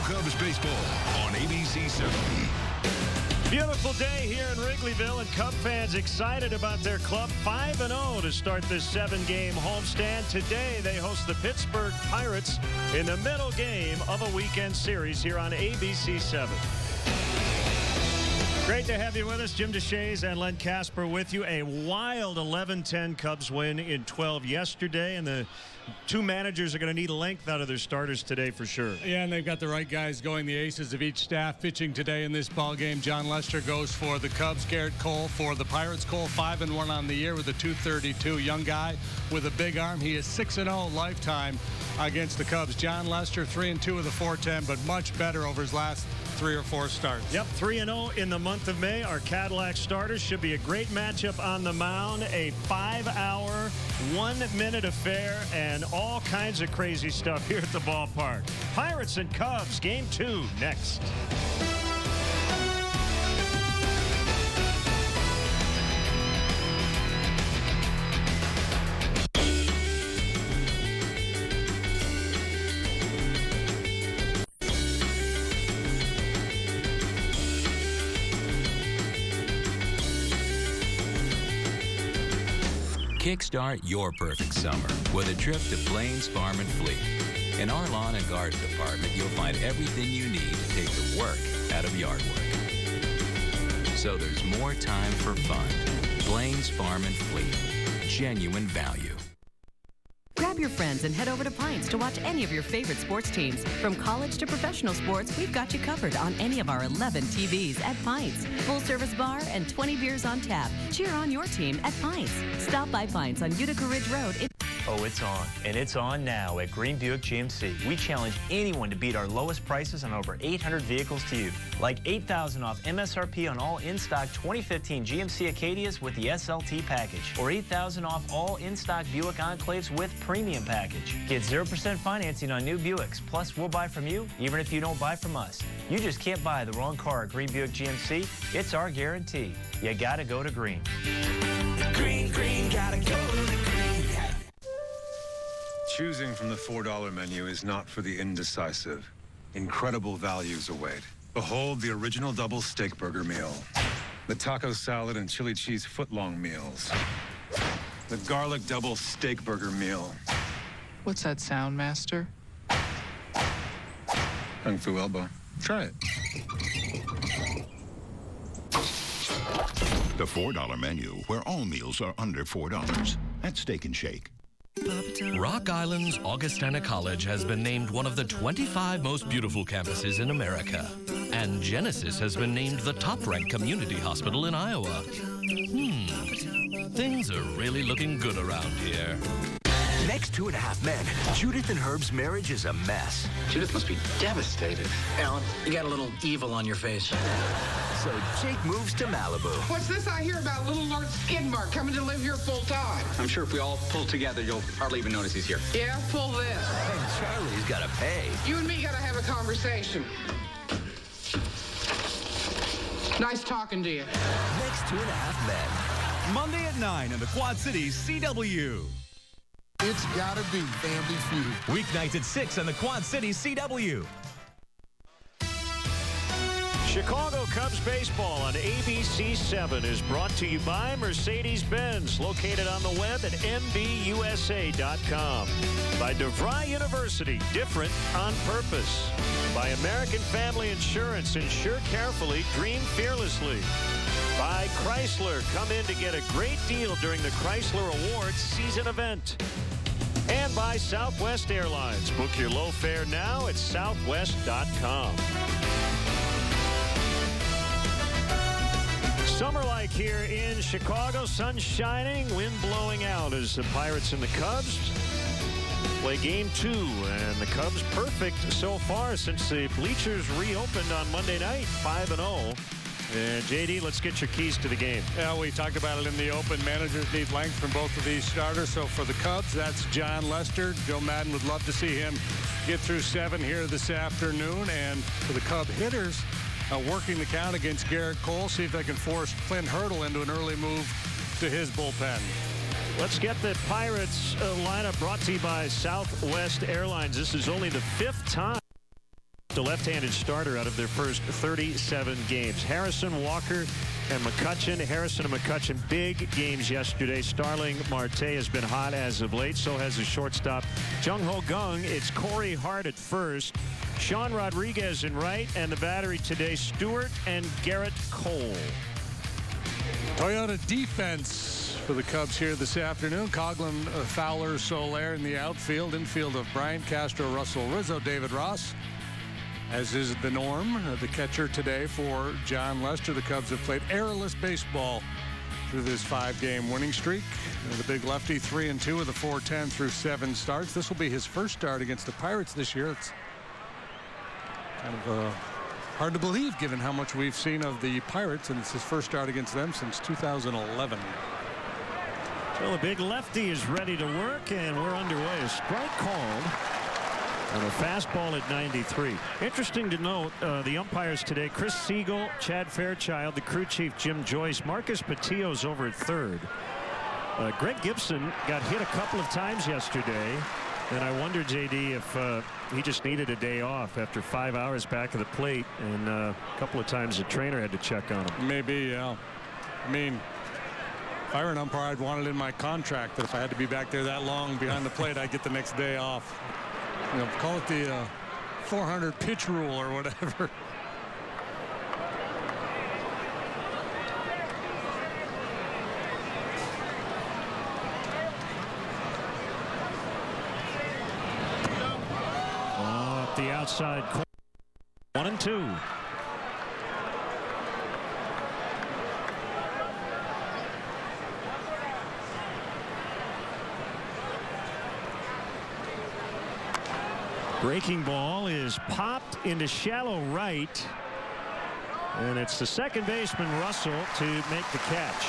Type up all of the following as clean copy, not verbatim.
Cubs baseball on ABC7. Beautiful day here in Wrigleyville, and Cub fans excited about their club 5-0 to start this 7-game homestand. Today, they host the Pittsburgh Pirates in the middle game of a weekend series here on ABC7. Great to have you with us. Jim DeShays and Len Casper with you. A wild 11-10 Cubs win in 12 yesterday, and the two managers are going to need length out of their starters today for sure. Yeah, and they've got the right guys going, the aces of each staff pitching today in this ball game. John Lester goes for the Cubs. Garrett Cole for the Pirates. Cole 5-1 on the year with a .232. Young guy with a big arm. He is 6-0 lifetime against the Cubs. John Lester 3-2 with a .410, but much better over his last 3 or 4 starts. Yep, 3-0 in the month of May. Our Cadillac starters should be a great matchup on the mound. A 5-hour, 1-minute affair, and all kinds of crazy stuff here at the ballpark. Pirates and Cubs, game 2 next. Kickstart your perfect summer with a trip to Blain's Farm and Fleet. In our lawn and garden department, you'll find everything you need to take the work out of yard work. So there's more time for fun. Blain's Farm and Fleet. Genuine value. Grab your friends and head over to Pints to watch any of your favorite sports teams. From college to professional sports, we've got you covered on any of our 11 TVs at Pints. Full-service bar and 20 beers on tap. Cheer on your team at Pints. Stop by Pints on Utica Ridge Road. Oh, it's on, and it's on now at Green Buick GMC. We challenge anyone to beat our lowest prices on over 800 vehicles to you, like $8,000 off MSRP on all in-stock 2015 GMC Acadias with the SLT package, or $8,000 off all in-stock Buick Enclaves with premium package. Get 0% financing on new Buicks, plus we'll buy from you even if you don't buy from us. You just can't buy the wrong car at Green Buick GMC. It's our guarantee. You gotta go to Green. Green, green, gotta go to Green. Choosing from the $4 menu is not for the indecisive. Incredible values await. Behold the original double steak burger meal, the taco salad and chili cheese footlong meals, the garlic double steak burger meal. What's that sound, Master? Kung Fu elbow. Try it. The $4 menu, where all meals are under $4 at Steak and Shake. Rock Island's Augustana College has been named one of the 25 most beautiful campuses in America. And Genesis has been named the top-ranked community hospital in Iowa. Things are really looking good around here. Next 2.5 Men, Judith and Herb's marriage is a mess. Judith must be devastated. Alan, you got a little evil on your face. So Jake moves to Malibu. What's this I hear about little Lord Skidmark coming to live here full time? I'm sure if we all pull together, you'll hardly even notice he's here. Yeah, pull this. And Charlie's got to pay. You and me got to have a conversation. Nice talking to you. Next 2.5 Men. Monday at 9 on the Quad Cities CW. It's gotta be Family Feud. Weeknights at 6 on the Quad Cities CW. Chicago Cubs baseball on ABC7 is brought to you by Mercedes-Benz, located on the web at MBUSA.com. By DeVry University, different on purpose. By American Family Insurance, insure carefully, dream fearlessly. By Chrysler, come in to get a great deal during the Chrysler Awards season event. And by Southwest Airlines. Book your low fare now at southwest.com. Summer-like here in Chicago, sun shining, wind blowing out as the Pirates and the Cubs play game 2. And the Cubs perfect so far since the bleachers reopened on Monday night, 5-0. And JD, let's get your keys to the game. Yeah, we talked about it in the open. Managers need length from both of these starters. So for the Cubs, that's John Lester. Joe Madden would love to see him get through 7 here this afternoon. And for the Cub hitters, working the count against Garrett Cole, see if they can force Clint Hurdle into an early move to his bullpen. Let's get the Pirates lineup brought to you by Southwest Airlines. This is only the 5th time the left-handed starter out of their first 37 games. Harrison, Walker, and McCutcheon. Harrison and McCutcheon, big games yesterday. Starling Marte has been hot as of late. So has the shortstop Jung-Ho Kang. It's Corey Hart at first. Sean Rodriguez in right. And the battery today, Stewart and Garrett Cole. Toyota defense for the Cubs here this afternoon. Coughlin, Fowler, Soler in the outfield. Infield of Bryant, Castro, Russell, Rizzo, David Ross. As is the norm, the catcher today for John Lester. The Cubs have played errorless baseball through this 5-game winning streak. The big lefty 3-2 with a 4.10 through 7 starts. This will be his first start against the Pirates this year. It's kind of hard to believe given how much we've seen of the Pirates, and it's his first start against them since 2011. So the big lefty is ready to work, and we're underway. A strike called on a fastball at 93. Interesting to note, the umpires today, Chris Siegel, Chad Fairchild, the crew chief Jim Joyce, Marcus Patillo's over at third. Greg Gibson got hit a couple of times yesterday, and I wonder, JD, if he just needed a day off after 5 hours back of the plate, and a couple of times the trainer had to check on him. Maybe, yeah. I mean, if I were an umpire, I'd want it in my contract that if I had to be back there that long behind the plate, I'd get the next day off. You know, call it the 400 pitch rule or whatever. The outside corner. 1-2. Breaking ball is popped into shallow right, and it's the second baseman Russell to make the catch.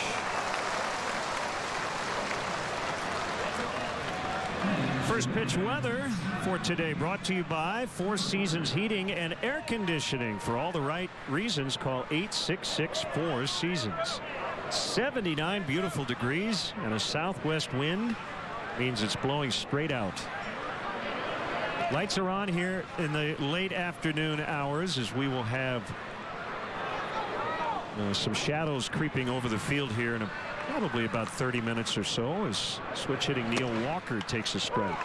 First pitch weather for today brought to you by Four Seasons Heating and Air Conditioning. For all the right reasons, call 866-4 Seasons. 79 beautiful degrees, and a southwest wind means it's blowing straight out. Lights are on here in the late afternoon hours as we will have some shadows creeping over the field here in probably about 30 minutes or so as switch hitting Neil Walker takes a strike.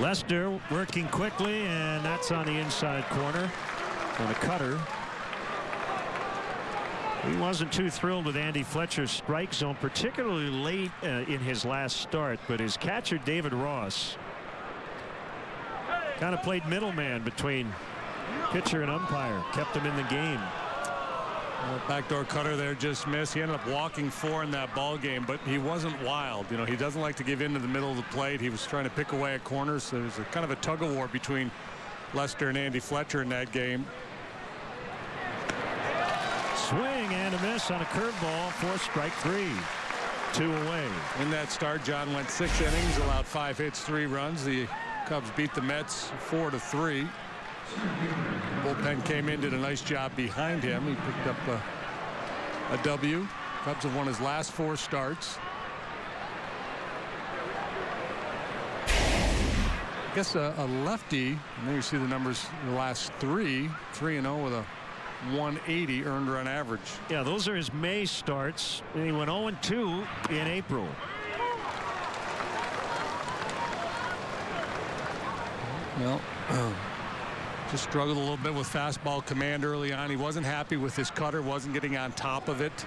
Lester working quickly, and that's on the inside corner on a cutter. He wasn't too thrilled with Andy Fletcher's strike zone, particularly late in his last start, but his catcher David Ross kind of played middleman between pitcher and umpire, kept him in the game. Backdoor cutter there just missed. He ended up walking 4 in that ball game, but he wasn't wild. You know, he doesn't like to give in to the middle of the plate. He was trying to pick away at corners, so there's a kind of a tug of war between Lester and Andy Fletcher in that game. Swing and a miss on a curveball for strike 3. 2 away. In that start, John went 6 innings, allowed 5 hits, 3 runs. The Cubs beat the Mets 4-3. Bullpen came in, did a nice job behind him. He picked up a W. Cubs have won his last 4 starts. I guess a lefty, and there you see the numbers, the last 3 3-0 with a 180 earned run average. Yeah, those are his May starts, and he went 0-2 in April. Well, just struggled a little bit with fastball command early on. He wasn't happy with his cutter, wasn't getting on top of it.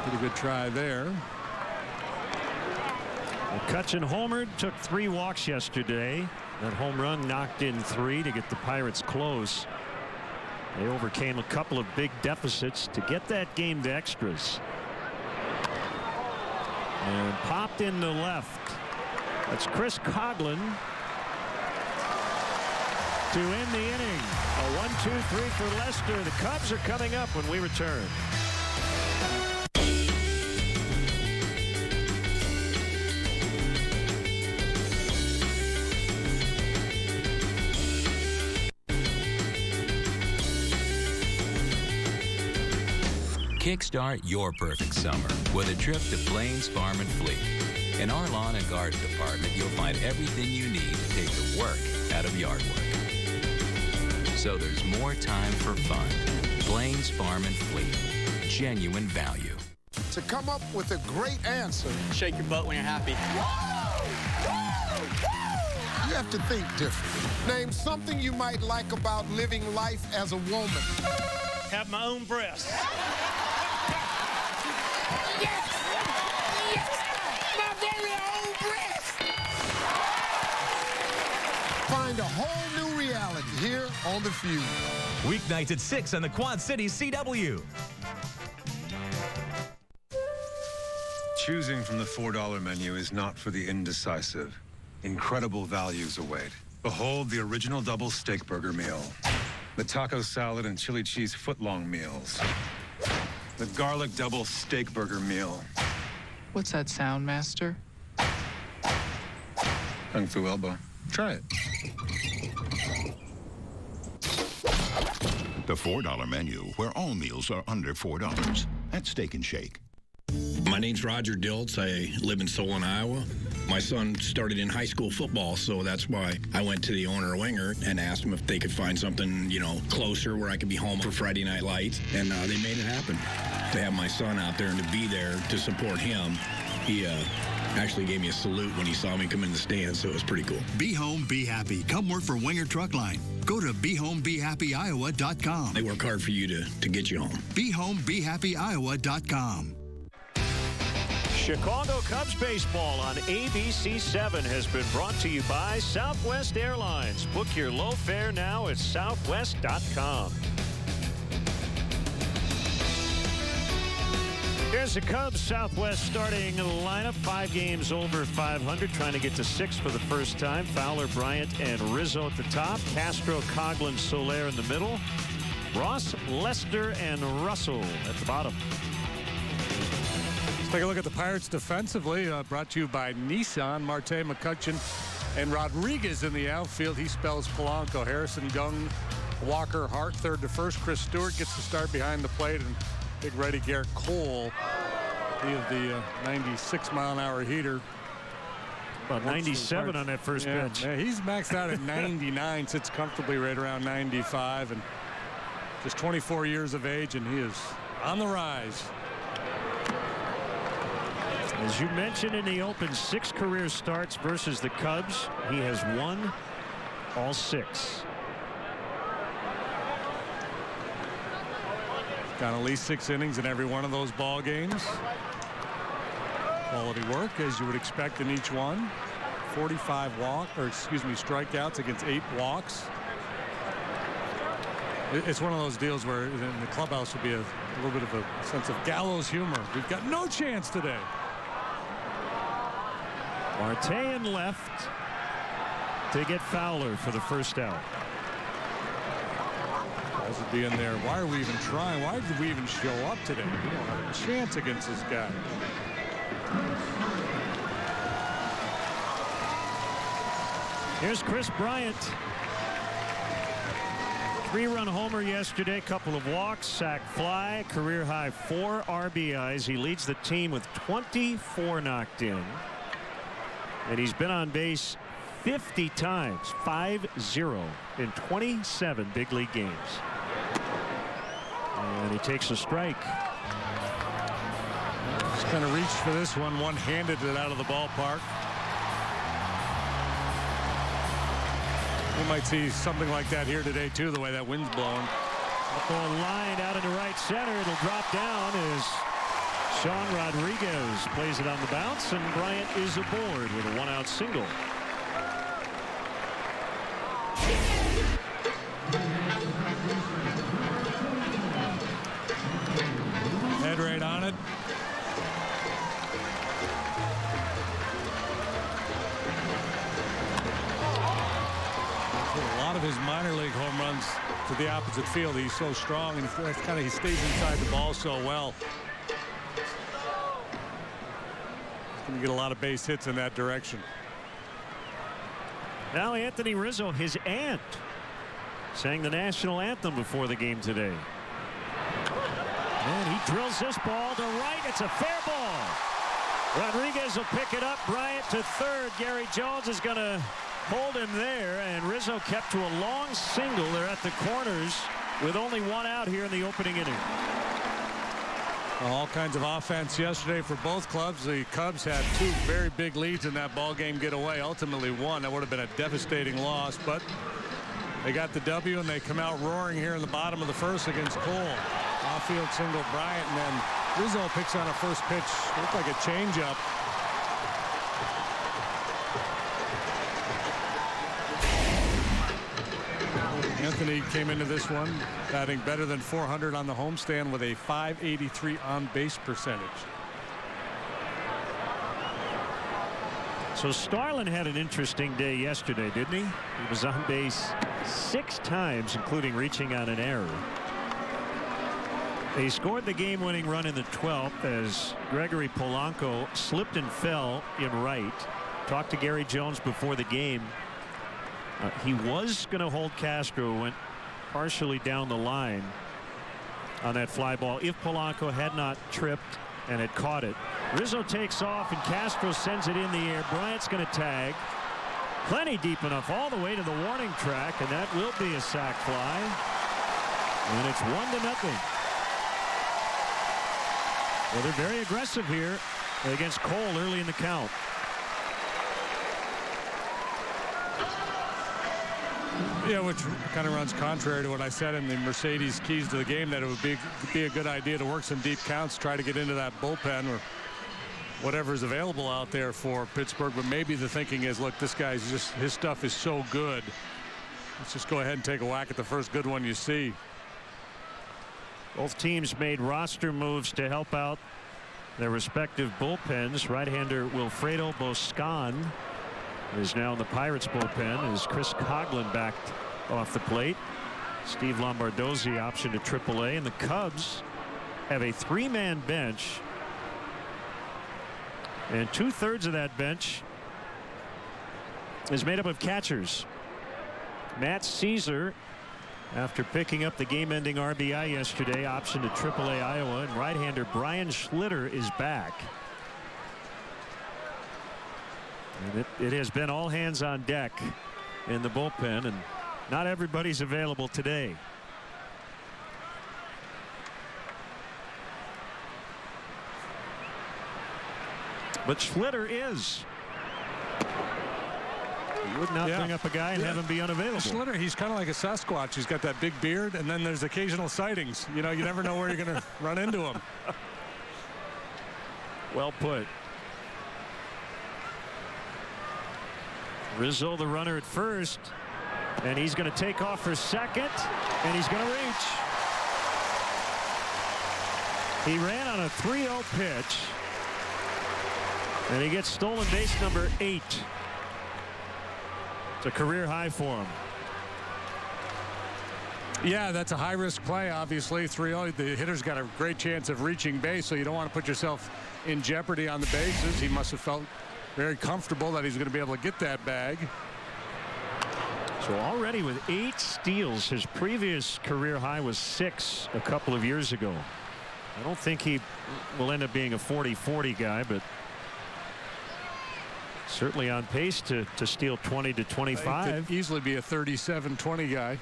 Pretty good try there. McCutcheon homered, took 3 walks yesterday. That home run knocked in 3 to get the Pirates close. They overcame a couple of big deficits to get that game to extras. And popped into left. That's Chris Coughlin to end the inning. A 1-2-3 for Lester. The Cubs are coming up when we return. Kickstart your perfect summer with a trip to Plains Farm and Fleet. In our lawn and garden department, you'll find everything you need to take the work out of yard work. So there's more time for fun. Plains Farm and Fleet. Genuine value. To come up with a great answer, Shake your butt when you're happy. you have to think different. Name something you might like about living life as a woman. Have my own breasts. Yes! My very own breast! Find a whole new reality here on The Feud. Weeknights at 6 on the Quad Cities CW. Choosing from the $4 menu is not for the indecisive. Incredible values await. Behold the original double steak burger meal. The taco salad and chili cheese footlong meals. The garlic double steak burger meal. What's that sound, Master? Kung Fu elbow. Try it. The $4 menu, where all meals are under $4 at Steak and Shake. My name's Roger Diltz. I live in Solon, Iowa. My son started in high school football, so that's why I went to the owner of Winger and asked him if they could find something, closer where I could be home for Friday night lights, and they made it happen. To have my son out there and to be there to support him, he actually gave me a salute when he saw me come in the stands, so it was pretty cool. Be home, be happy. Come work for Winger Truck Line. Go to BeHomeBeHappyIowa.com. They work hard for you to get you home. BeHomeBeHappyIowa.com. Chicago Cubs baseball on ABC7 has been brought to you by Southwest Airlines. Book your low fare now at southwest.com. Here's the Cubs Southwest starting lineup. 5 games over 500, trying to get to 6 for the first time. Fowler, Bryant, and Rizzo at the top. Castro, Coughlin, Soler in the middle. Ross, Lester, and Russell at the bottom. Let's take a look at the Pirates defensively. Brought to you by Nissan. Marte, McCutcheon, and Rodriguez in the outfield. He spells Polanco. Harrison, Gung, Walker, Hart, third to first. Chris Stewart gets the start behind the plate, and big righty Garrett Cole, he is the 96-mile-an-hour heater. About 97 on that first pitch. Yeah, he's maxed out at 99, sits comfortably right around 95, and just 24 years of age, and he is on the rise. As you mentioned in the open, 6 career starts versus the Cubs. He has won all 6. Got at least 6 innings in every one of those ball games. Quality work, as you would expect in each one. 45 strikeouts against 8 walks. It's one of those deals where in the clubhouse would be a little bit of a sense of gallows humor. We've got no chance today. Marte in left to get Fowler for the first out. Guys would be in there. Why are we even trying? Why did we even show up today? We don't have a chance against this guy. Here's Chris Bryant. 3-run homer yesterday, couple of walks, sac fly, career high 4 RBIs. He leads the team with 24 knocked in. And he's been on base 50 times, 5-0 in 27 big league games. And he takes a strike. Just kind of reached for this one, one-handed it out of the ballpark. We might see something like that here today, too, the way that wind's blowing. Up on line out into right center. It'll drop down as Sean Rodriguez plays it on the bounce, and Bryant is aboard with a 1-out single. Head right on it. A lot of his minor league home runs to the opposite field. He's so strong, and he stays inside the ball so well. He's going to get a lot of base hits in that direction. Now Anthony Rizzo, his aunt, sang the national anthem before the game today. And he drills this ball to right. It's a fair ball. Rodriguez will pick it up. Bryant to third. Gary Jones is going to hold him there. And Rizzo kept to a long single. They're at the corners with only one out here in the opening inning. All kinds of offense yesterday for both clubs. The Cubs had two very big leads in that ball game get away. Ultimately won. That would have been a devastating loss, but they got the W and they come out roaring here in the bottom of the first against Cole. Off-field single Bryant, and then Rizzo picks on a first pitch. Looked like a changeup. Anthony came into this one batting better than 400 on the homestand with a .583 on base percentage. So Starlin had an interesting day yesterday, didn't he? He was on base 6 times, including reaching on an error. He scored the game-winning run in the 12th as Gregory Polanco slipped and fell in right. Talked to Gary Jones before the game. He was going to hold Castro, went partially down the line on that fly ball if Polanco had not tripped and had caught it. Rizzo takes off and Castro sends it in the air. Bryant's going to tag. Plenty deep enough all the way to the warning track, and that will be a sac fly. And it's 1-0. Well, they're very aggressive here against Cole early in the count. Yeah, which kind of runs contrary to what I said in the Mercedes keys to the game, that it would be a good idea to work some deep counts, try to get into that bullpen or whatever is available out there for Pittsburgh. But maybe the thinking is, look, this guy's just, his stuff is so good. Let's just go ahead and take a whack at the first good one you see. Both teams made roster moves to help out their respective bullpens. Right-hander Wilfredo Boscan is now in the Pirates bullpen as Chris Coughlin backed off the plate. Steve Lombardozzi optioned to AAA, and the Cubs have a 3-man bench, and 2/3 of that bench is made up of catchers. Matt Caesar, after picking up the game-ending RBI yesterday, optioned to AAA Iowa, and right-hander Brian Schlitter is back. And it has been all hands on deck in the bullpen, and not everybody's available today. But Schlitter is. You would not bring up a guy and have him be unavailable. Schlitter, he's kind of like a Sasquatch. He's got that big beard, and then there's occasional sightings. You know, you never know where you're going to run into him. Well put. Rizzo, the runner at first, and he's going to take off for second, and he's going to reach. He ran on a 3-0 pitch, and he gets stolen base number 8. It's a career high for him. Yeah, that's a high-risk play, obviously. 3-0, the hitter's got a great chance of reaching base, so you don't want to put yourself in jeopardy on the bases. He must have felt very comfortable that he's going to be able to get that bag. So already with 8 steals, his previous career high was 6 a couple of years ago. I don't think he will end up being a 40-40 guy, but certainly on pace to steal 20 to 25. He could easily be a 37-20 guy.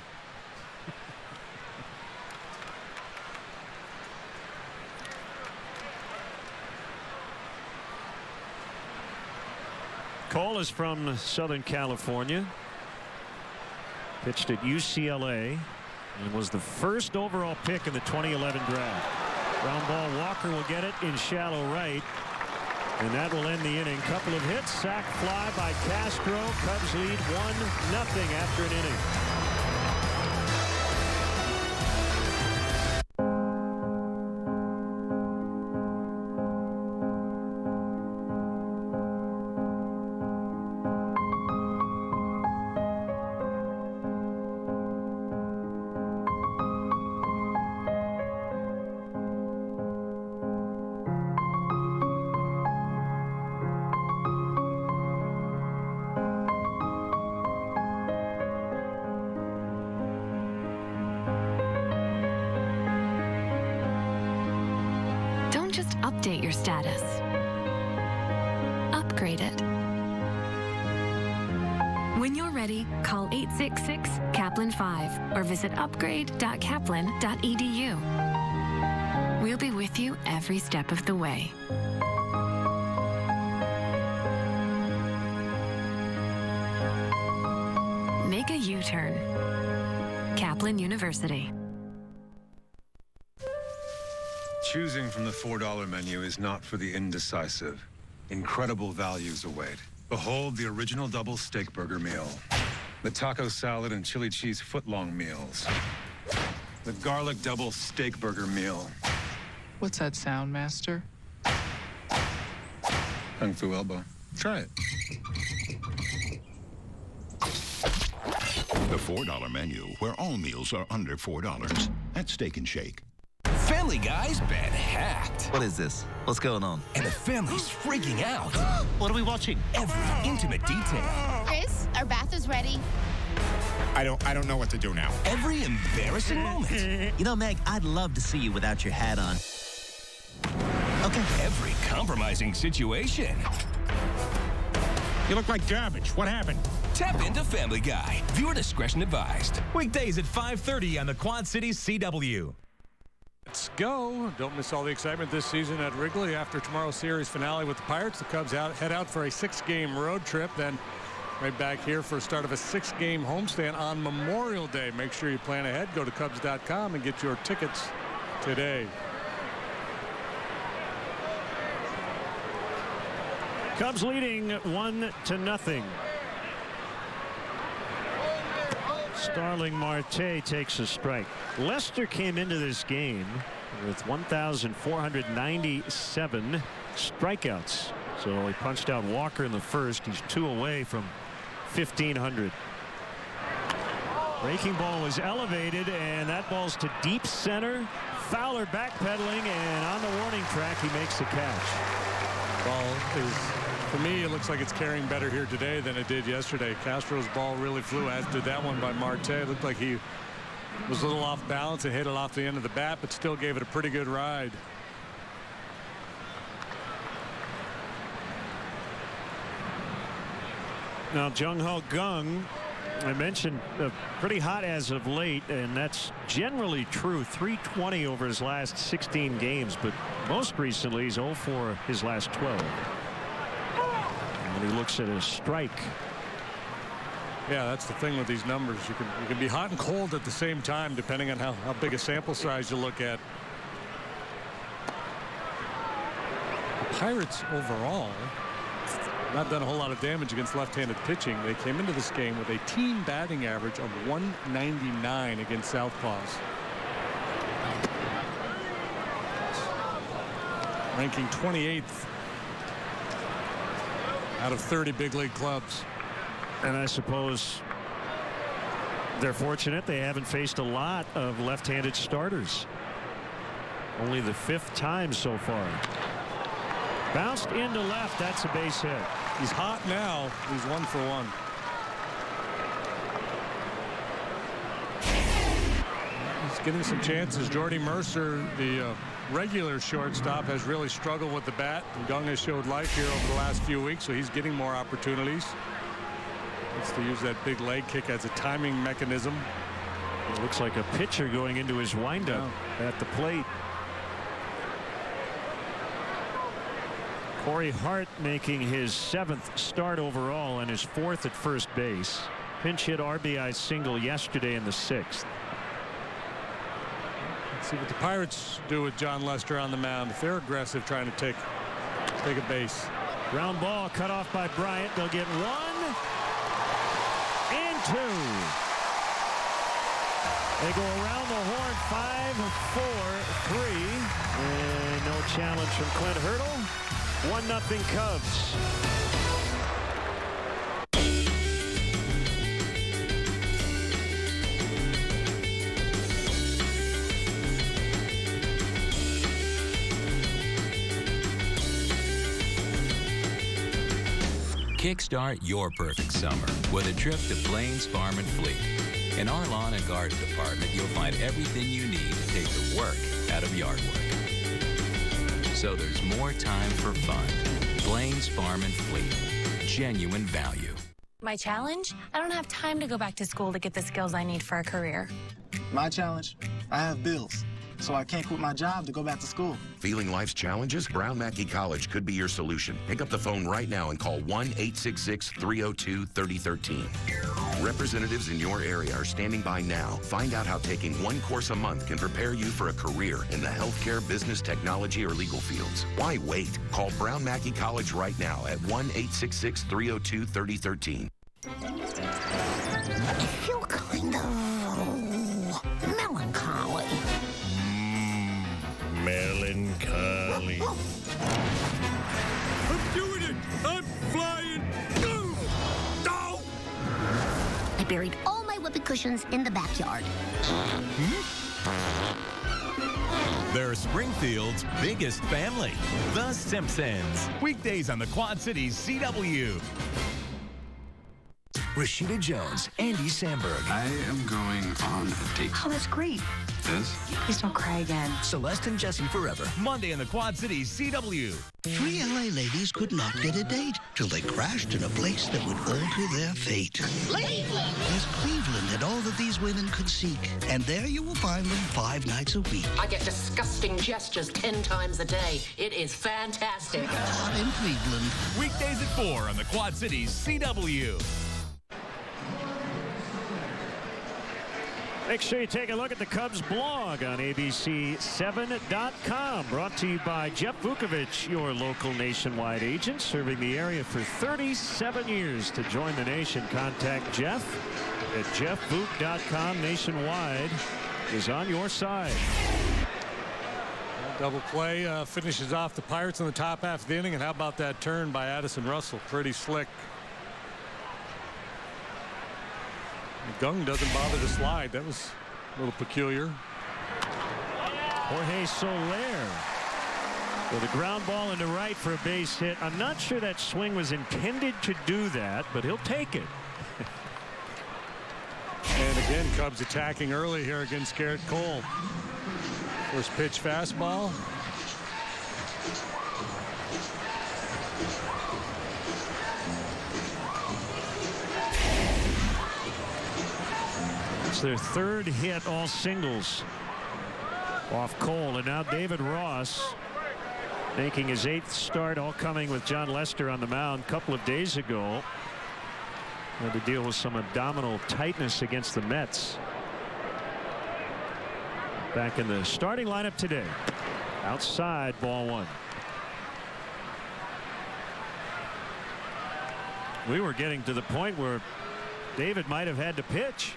Cole is from Southern California. Pitched at UCLA and was the first overall pick in the 2011 draft. Ground ball, Walker will get it in shallow right, and that will end the inning. Couple of hits, sac fly by Castro. Cubs lead 1-0 after an inning. Don't just update your status. Upgrade it. When you're ready, call 866-KAPLAN-5 or visit upgrade.kaplan.edu. We'll be with you every step of the way. Make a U-turn. Kaplan University. Choosing from the $4 menu is not for the indecisive. Incredible values await. Behold the original double steak burger meal, the taco salad and chili cheese footlong meals, the garlic double steak burger meal. What's that sound, Master? Kung Fu elbow. Try it. The $4 menu, where all meals are under $4 at Steak and Shake. Family Guy's been hacked. What is this? What's going on? And the family's freaking out. What are we watching? Every intimate detail. Chris, our bath is ready. I don't know what to do now. Every embarrassing moment. You know, Meg, I'd love to see you without your hat on. Okay. Every compromising situation. You look like garbage. What happened? Tap into Family Guy. Viewer discretion advised. Weekdays at 5:30 on the Quad Cities CW. Let's go. Don't miss all the excitement this season at Wrigley. After tomorrow's series finale with the Pirates, the Cubs head out for a 6-game road trip. Then right back here for a start of a 6-game homestand on Memorial Day. Make sure you plan ahead. Go to Cubs.com and get your tickets today. Cubs leading 1-0. Starling Marte takes a strike. Lester came into this game with 1,497 strikeouts. So he punched out Walker in the first. He's 2 away from 1,500. Breaking ball was elevated, and that ball's to deep center. Fowler backpedaling, and on the warning track, he makes the catch. Ball is, for me, it looks like it's carrying better here today than it did yesterday. Castro's ball really flew, as did that one by Marte. It looked like he was a little off balance and hit it off the end of the bat, but still gave it a pretty good ride. Now, Jung-Ho Kang, I mentioned pretty hot as of late, and that's generally true. 320 over his last 16 games, but most recently he's 0 for his last 12. When he looks at a strike. Yeah, that's the thing with these numbers. You can be hot and cold at the same time, depending on how big a sample size you look at. The Pirates overall not done a whole lot of damage against left-handed pitching. They came into this game with a team batting average of 199 against southpaws. Ranking 28th out of 30 big league clubs. And I suppose they're fortunate they haven't faced a lot of left-handed starters. Only the 5th time so far. Bounced into left. That's a base hit. He's hot now. He's 1 for 1. He's getting some chances. Jordy Mercer, the regular shortstop, has really struggled with the bat. Kang has showed life here over the last few weeks, so he's getting more opportunities. Gets to use that big leg kick as a timing mechanism. It looks like a pitcher going into his windup at the plate. Corey Hart making his 7th start overall and his 4th at first base. Pinch hit RBI single yesterday in the 6th. Let's see what the Pirates do with John Lester on the mound. If they're aggressive trying to take a base. Ground ball cut off by Bryant. They'll get 1 and 2. They go around the horn 5-4-3. And no challenge from Clint Hurdle. 1-0 Cubs. Kickstart your perfect summer with a trip to Plains Farm and Fleet. In our lawn and garden department, you'll find everything you need to take the work out of yard work. So there's more time for fun. Blaine's Farm and Fleet. Genuine value. My challenge? I don't have time to go back to school to get the skills I need for a career. My challenge? I have bills, so I can't quit my job to go back to school. Feeling life's challenges? Brown Mackey College could be your solution. Pick up the phone right now and call 1-866-302-3013. Representatives in your area are standing by now. Find out how taking one course a month can prepare you for a career in the healthcare, business, technology, or legal fields. Why wait? Call Brown Mackey College right now at 1-866-302-3013. I feel kind of melancholy. Melancholy. I'm doing it! I'm flying! No! I buried all my whoopee cushions in the backyard. They're Springfield's biggest family, The Simpsons. Weekdays on the Quad Cities CW. Rashida Jones, Andy Samberg. I am going on a date. Oh, that's great. This? Please don't cry again. Celeste and Jesse Forever. Monday in the Quad Cities CW. 3 LA ladies could not get a date till they crashed in a place that would alter their fate. Cleveland! Yes, Cleveland had all that these women could seek. And there you will find them 5 nights a week. I get disgusting gestures 10 times a day. It is fantastic. Not in Cleveland. Weekdays at 4 on the Quad Cities CW. Make sure you take a look at the Cubs blog on ABC7.com. Brought to you by Jeff Vukovich, your local nationwide agent, serving the area for 37 years. To join the nation, contact Jeff at jeffvuk.com. Nationwide is on your side. Double play finishes off the Pirates in the top half of the inning. And how about that turn by Addison Russell? Pretty slick. Gung doesn't bother to slide. That was a little peculiar. Jorge Soler with a ground ball into right for a base hit. I'm not sure that swing was intended to do that, but he'll take it. And again, Cubs attacking early here against Garrett Cole. First pitch fastball. It's their third hit, all singles off Cole. And now David Ross making his 8th start, all coming with John Lester on the mound a couple of days ago. Had to deal with some abdominal tightness against the Mets. Back in the starting lineup today. Outside, ball 1. We were getting to the point where David might have had to pitch.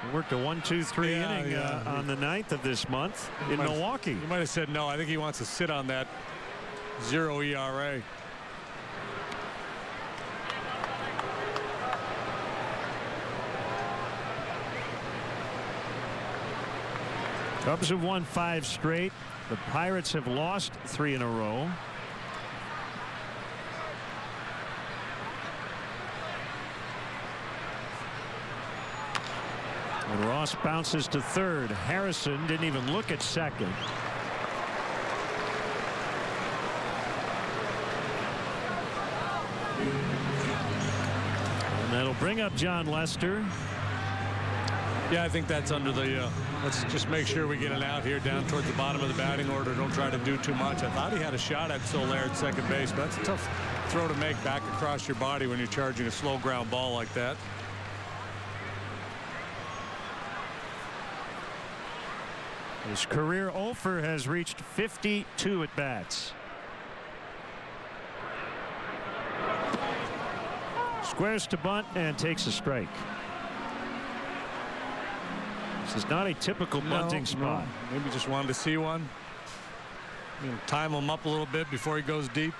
He worked a 1-2-3 inning on the 9th of this month in Milwaukee. You might have said no. I think he wants to sit on that 0 ERA. Cubs have won 5 straight. The Pirates have lost 3 in a row. And Ross bounces to third. Harrison didn't even look at second. And that'll bring up John Lester. Yeah, I think that's under the let's just make sure we get it out here down towards the bottom of the batting order. Don't try to do too much. I thought he had a shot at Soler at second base, but that's a tough throw to make back across your body when you're charging a slow ground ball like that. His career offer has reached 52 at bats. Squares to bunt and takes a strike. This is not a typical bunting spot. No. Maybe just wanted to see one. Time him up a little bit before he goes deep.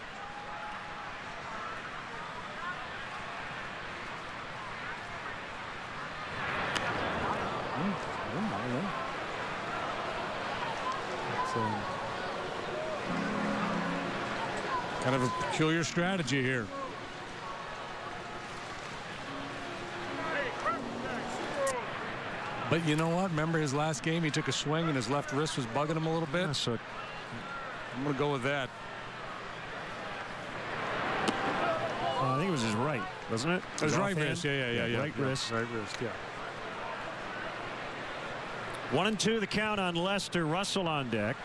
Kind of a peculiar strategy here. But you know what? Remember his last game? He took a swing and his left wrist was bugging him a little bit. Yeah, so I'm going to go with that. I think it was his right, wasn't it? It was right wrist. Yeah. Right wrist. Right wrist, yeah. 1-2 the count on Lester. Russell on deck.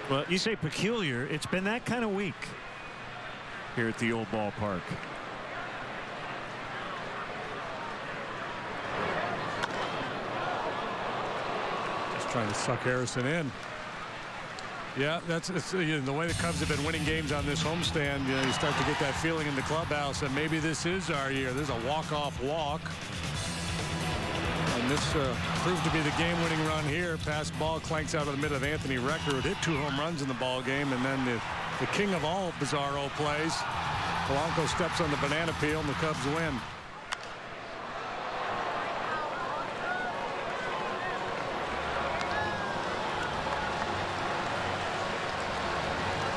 Well, you say peculiar. It's been that kind of week here at the old ballpark. Just trying to suck Harrison in. Yeah, that's the way the Cubs have been winning games on this homestand. You start to get that feeling in the clubhouse, and maybe this is our year. There's a walk-off walk. And this proved to be the game-winning run here. Pass ball clanks out of the middle of Anthony Recker, who hit 2 home runs in the ball game, and then the king of all bizarro plays, Polanco steps on the banana peel, and the Cubs win.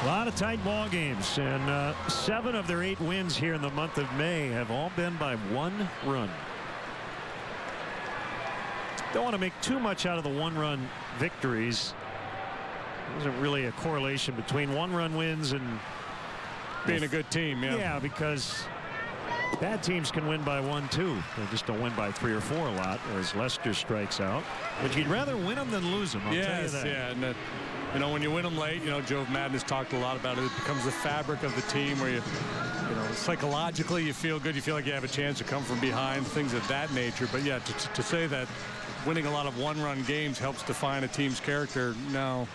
A lot of tight ball games, and 7 of their 8 wins here in the month of May have all been by 1 run. Don't want to make too much out of the 1-run victories. There isn't really a correlation between 1-run wins and being a good team. Yeah, because bad teams can win by 1 too. They just don't win by 3 or 4 a lot, whereas Lester strikes out. But you'd rather win them than lose them. I'll tell you that. Yeah, and you know, when you win them late, you know, Joe Madden has talked a lot about it. It becomes the fabric of the team where you know, psychologically you feel good. You feel like you have a chance to come from behind, things of that nature. But yeah, to say that winning a lot of 1-run games helps define a team's character, no.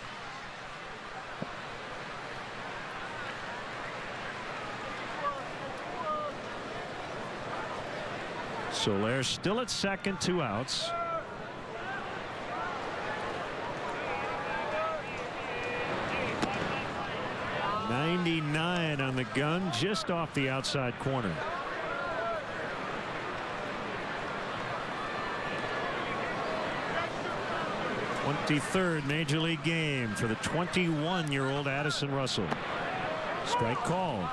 Soler still at second, 2 outs. .99 on the gun, just off the outside corner. .23rd Major League game for the 21-year-old Addison Russell. Strike called.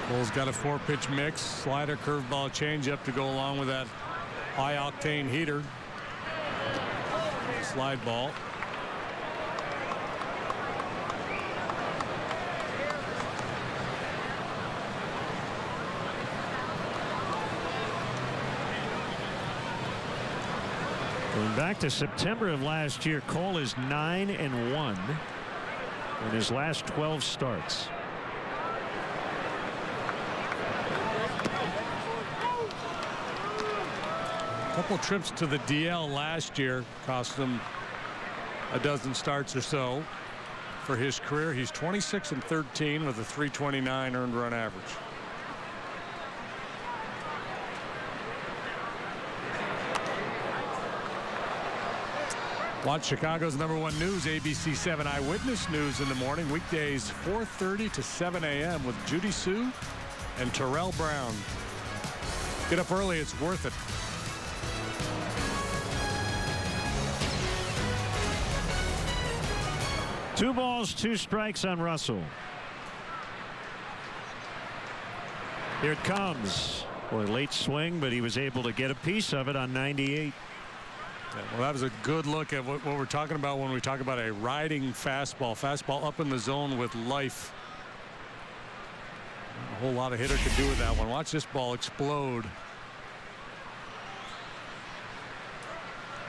Cole's got a 4-pitch mix, slider, curveball, changeup to go along with that high-octane heater. Slide ball. Going back to September of last year, Cole is 9-1 in his last 12 starts. Couple trips to the DL last year cost him a dozen starts or so for his career. He's 26-13 with a .329 earned run average. Watch Chicago's #1 news, ABC7 Eyewitness News in the morning, weekdays 4:30 to 7 a.m. with Judy Sue and Terrell Brown. Get up early, it's worth it. Two balls, 2 strikes on Russell. Here it comes. Boy, late swing, but he was able to get a piece of it on 98. Yeah, well, that was a good look at what we're talking about when we talk about a riding fastball. Fastball up in the zone with life. A whole lot of hitter could do with that one. Watch this ball explode.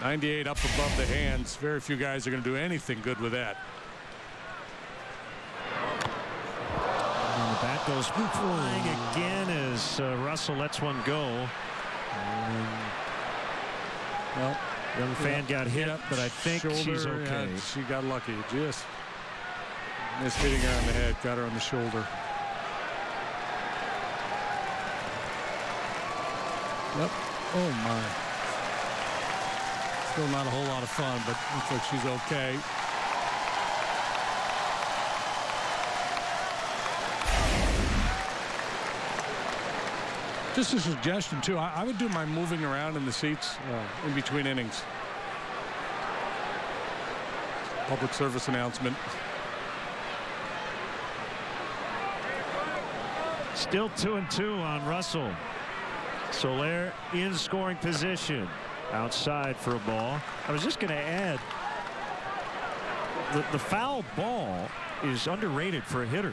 98 up above the hands. Very few guys are going to do anything good with that. And the bat goes flying again as Russell lets one go. Well, young fan got hit, but I think she's okay. Yeah, she got lucky. Just missed hitting her on the head. Got her on the shoulder. Yep. Oh my. Still not a whole lot of fun, but looks like she's okay. Just a suggestion too. I would do my moving around in the seats in between innings. Public service announcement. Still 2-2 on Russell. Soler in scoring position. Outside for a ball. I was just going to add, the foul ball is underrated for a hitter.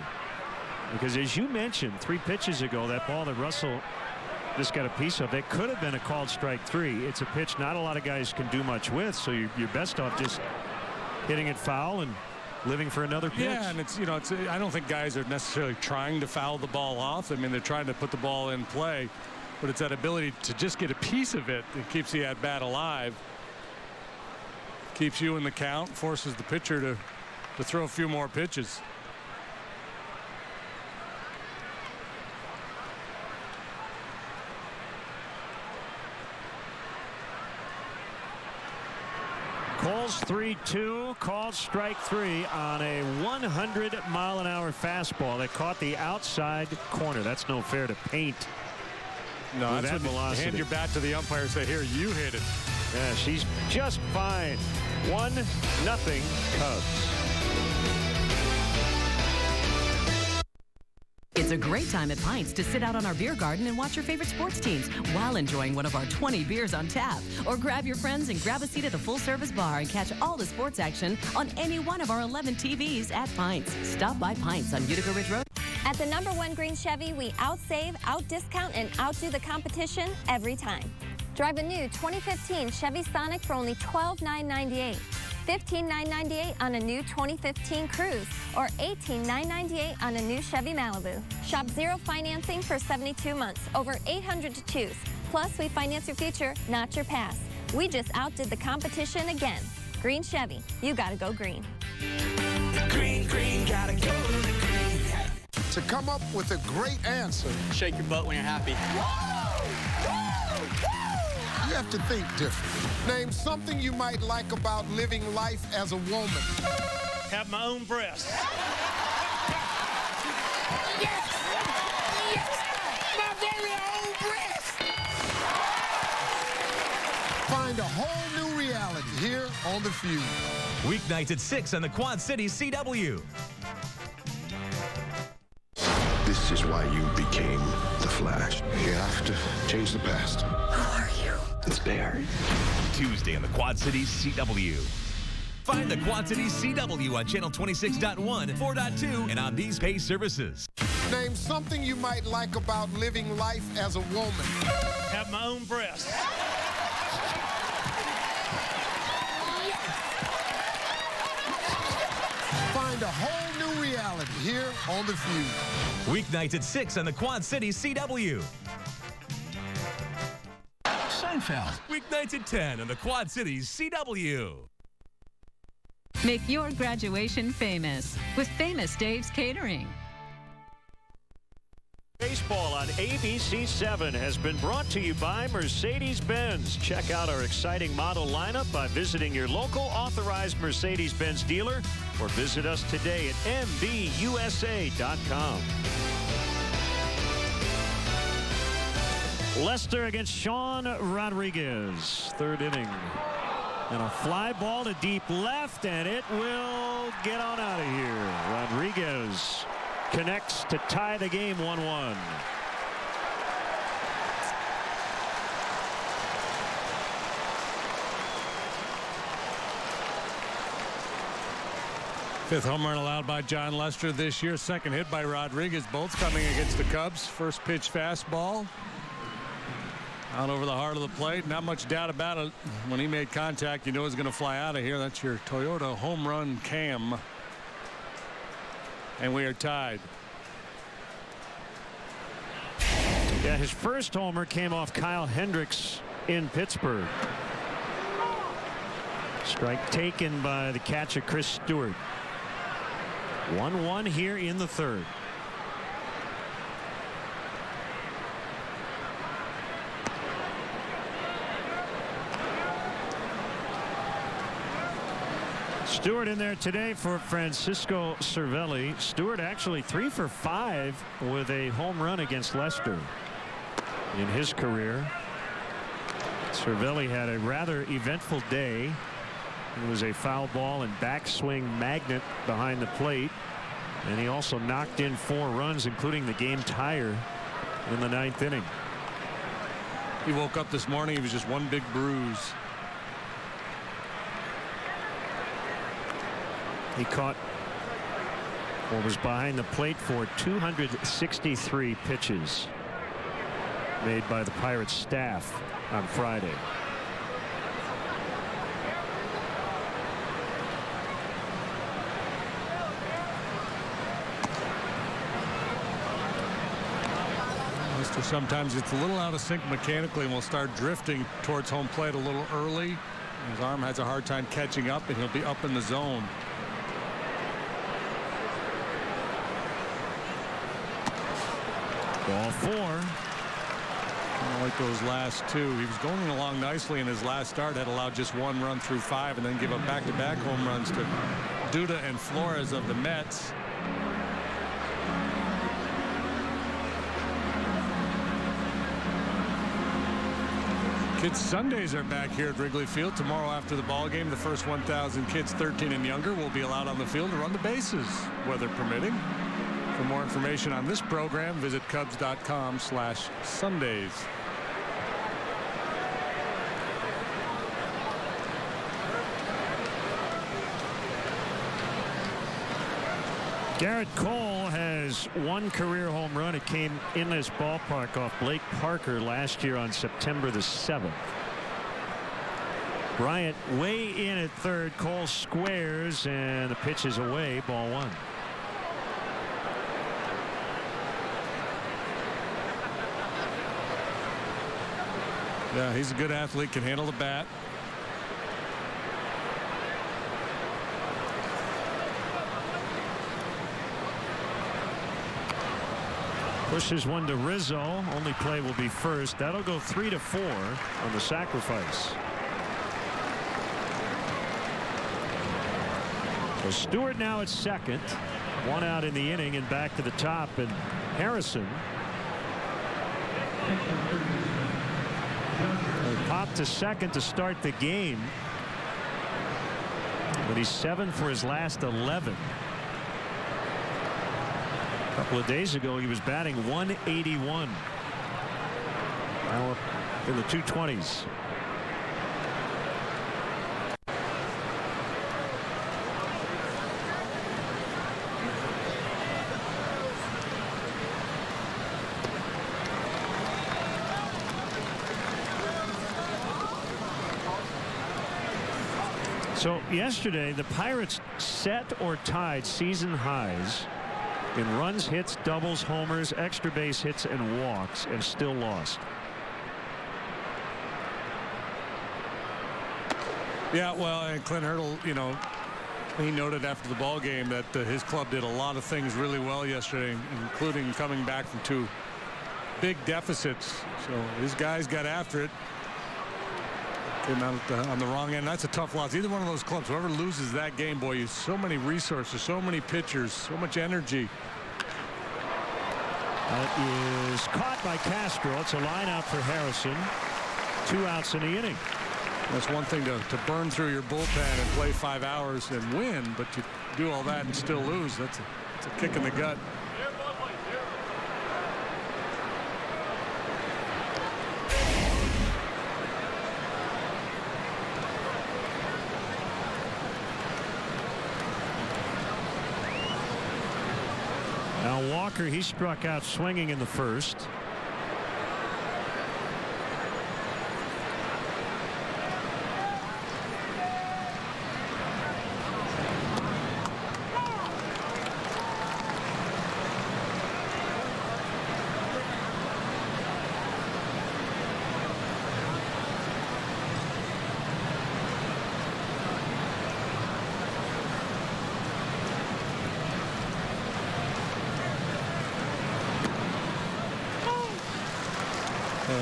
Because as you mentioned 3 pitches ago, that ball that Russell just got a piece of, it could have been a called strike 3. It's a pitch not a lot of guys can do much with, so you're best off just hitting it foul and living for another pitch. Yeah, and it's, I don't think guys are necessarily trying to foul the ball off. I mean, they're trying to put the ball in play, but it's that ability to just get a piece of it that keeps the at bat alive, keeps you in the count, forces the pitcher to throw a few more pitches. Cole's 3-2, called strike 3 on a 100-mile-an-hour fastball that caught the outside corner. That's no fair to paint. No, that's when you hand your bat to the umpire and say, here, you hit it. Yeah, she's just fine. 1-0 Cubs. It's a great time at Pints to sit out on our beer garden and watch your favorite sports teams while enjoying one of our 20 beers on tap. Or grab your friends and grab a seat at the full-service bar and catch all the sports action on any one of our 11 TVs at Pints. Stop by Pints on Utica Ridge Road. At the #1 Green Chevy, we outsave, outdiscount, and outdo the competition every time. Drive a new 2015 Chevy Sonic for only $12,998. $15,998 on a new 2015 Cruze, or $18,998 on a new Chevy Malibu. Shop 0 financing for 72 months, over 800 to choose. Plus, we finance your future, not your past. We just outdid the competition again. Green Chevy, you gotta go green. Green, green, gotta go to green. To come up with a great answer, shake your butt when you're happy. You have to think different. Name something you might like about living life as a woman. Have my own breasts. Yes! Yes! My very own breasts! Find a whole new reality here on The Feud. Weeknights at 6 on the Quad Cities CW. This is why you became the Flash. You have to change the past. Who are you? It's Barry. Tuesday on the Quad Cities CW. Find the Quad Cities CW on channel 26.1, 4.2, and on these pay services. Name something you might like about living life as a woman. Have my own breasts. Find a whole new reality here on The Feud. Weeknights at 6 on the Quad Cities CW. Seinfeld. Weeknights at 10 on the Quad Cities CW. Make your graduation famous with Famous Dave's Catering. Baseball on ABC7 has been brought to you by Mercedes-Benz. Check out our exciting model lineup by visiting your local authorized Mercedes-Benz dealer or visit us today at mbusa.com. Lester against Sean Rodriguez. 3rd inning. And a fly ball to deep left, and it will get on out of here. Rodriguez connects to tie the game 1-1. Fifth home run allowed by John Lester this year. 2nd hit by Rodriguez. Both coming against the Cubs. First pitch fastball. Out over the heart of the plate. Not much doubt about it. When he made contact, you know he's going to fly out of here. That's your Toyota home run cam. And we are tied. Yeah, his first homer came off Kyle Hendricks in Pittsburgh. Strike taken by the catcher Chris Stewart. 1-1 here in the 3rd. Stewart in there today for Francisco Cervelli. Stewart actually 3 for 5 with a home run against Lester in his career. Cervelli had a rather eventful day. It was a foul ball and backswing magnet behind the plate. And he also knocked in 4 runs, including the game tire in the 9th inning. He woke up this morning. He was just one big bruise. He caught or was behind the plate for 263 pitches made by the Pirates staff on Friday. Sometimes it's a little out of sync mechanically and will start drifting towards home plate a little early. His arm has a hard time catching up, and he'll be up in the zone. Ball 4. I like those last two. He was going along nicely in his last start, had allowed just 1 run through 5 and then give up back-to-back home runs to Duda and Flores of the Mets. Kids Sundays are back here at Wrigley Field tomorrow after the ball game. The first 1,000 kids 13 and younger will be allowed on the field to run the bases, weather permitting. For more information on this program, visit Cubs.com/Sundays. Garrett Cole has 1 career home run. It came in this ballpark off Blake Parker last year on September the 7th. Bryant way in at third. Cole squares, and the pitch is away. Ball 1. Yeah, he's a good athlete, can handle the bat. Pushes one to Rizzo. Only play will be first. That'll go 3-4 on the sacrifice. So Stewart now at second. 1 out in the inning and back to the top. And Harrison popped to second to start the game. But he's 7 for his last 11. A couple of days ago, he was batting 181. Now up in the 220s. So yesterday, the Pirates set or tied season highs in runs, hits, doubles, homers, extra base hits, and walks, and still lost. Yeah, well, and Clint Hurdle, you know, he noted after the ball game that his club did a lot of things really well yesterday, including coming back from 2 big deficits. So his guys got after it. Came out on the wrong end. That's a tough loss. Either one of those clubs, whoever loses that game, boy, you so many resources, so many pitchers, so much energy. That is caught by Castro. It's a line out for Harrison. 2 outs in the inning. That's one thing to burn through your bullpen and play 5 hours and win, but you do all that and still lose. That's a kick in the gut. Now Walker, he struck out swinging in the first.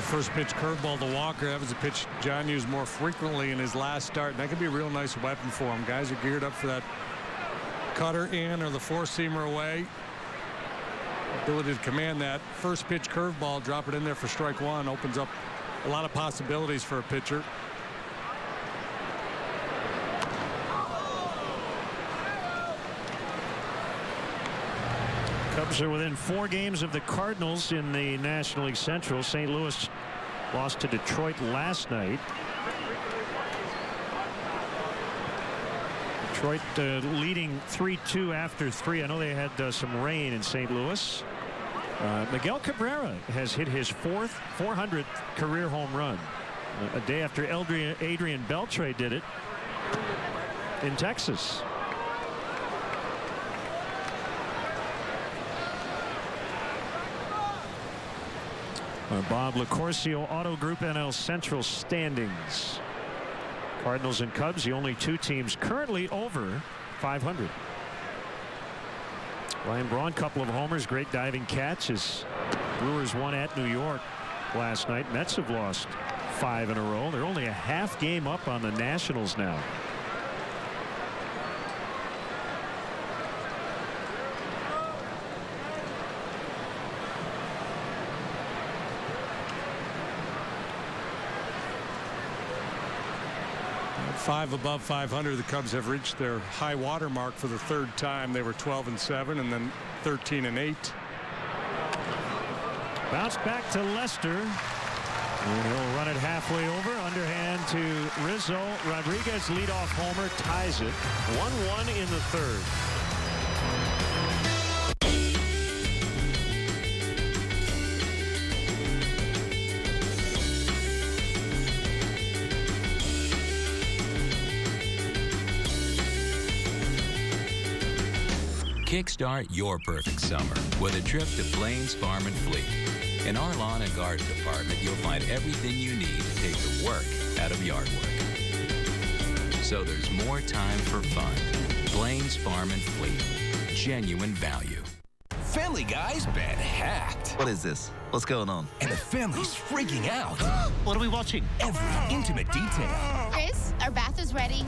First pitch curveball to Walker. That was a pitch John used more frequently in his last start. And that could be a real nice weapon for him. Guys are geared up for that cutter in or the 4-seamer away. Ability to command that first pitch curveball, drop it in there for strike 1, opens up a lot of possibilities for a pitcher. Cubs are within 4 games of the Cardinals in the National League Central. St. Louis lost to Detroit last night. Detroit leading 3-2 after 3. I know they had some rain in St. Louis. Miguel Cabrera has hit his 400th career home run. A day after Adrian Beltre did it in Texas. Bob LaCourcio Auto Group NL Central standings. Cardinals and Cubs, the only two teams currently over 500. Ryan Braun, couple of homers, great diving catch as Brewers won at New York last night. Mets have lost 5 in a row. They're only a half game up on the Nationals now. Five above 500. The Cubs have reached their high water mark for the 3rd time. They were 12-7 and then 13-8. Bounce back to Lester. And he'll run it halfway over. Underhand to Rizzo. Rodriguez leadoff homer ties it. 1-1 in the 3rd. Kickstart your perfect summer with a trip to Plains Farm and Fleet. In our lawn and garden department, you'll find everything you need to take the work out of yard work. So there's more time for fun. Plains Farm and Fleet. Genuine value. Family Guy's been hacked. What is this? What's going on? And the family's freaking out. What are we watching? Every intimate detail. Chris, our bath is ready.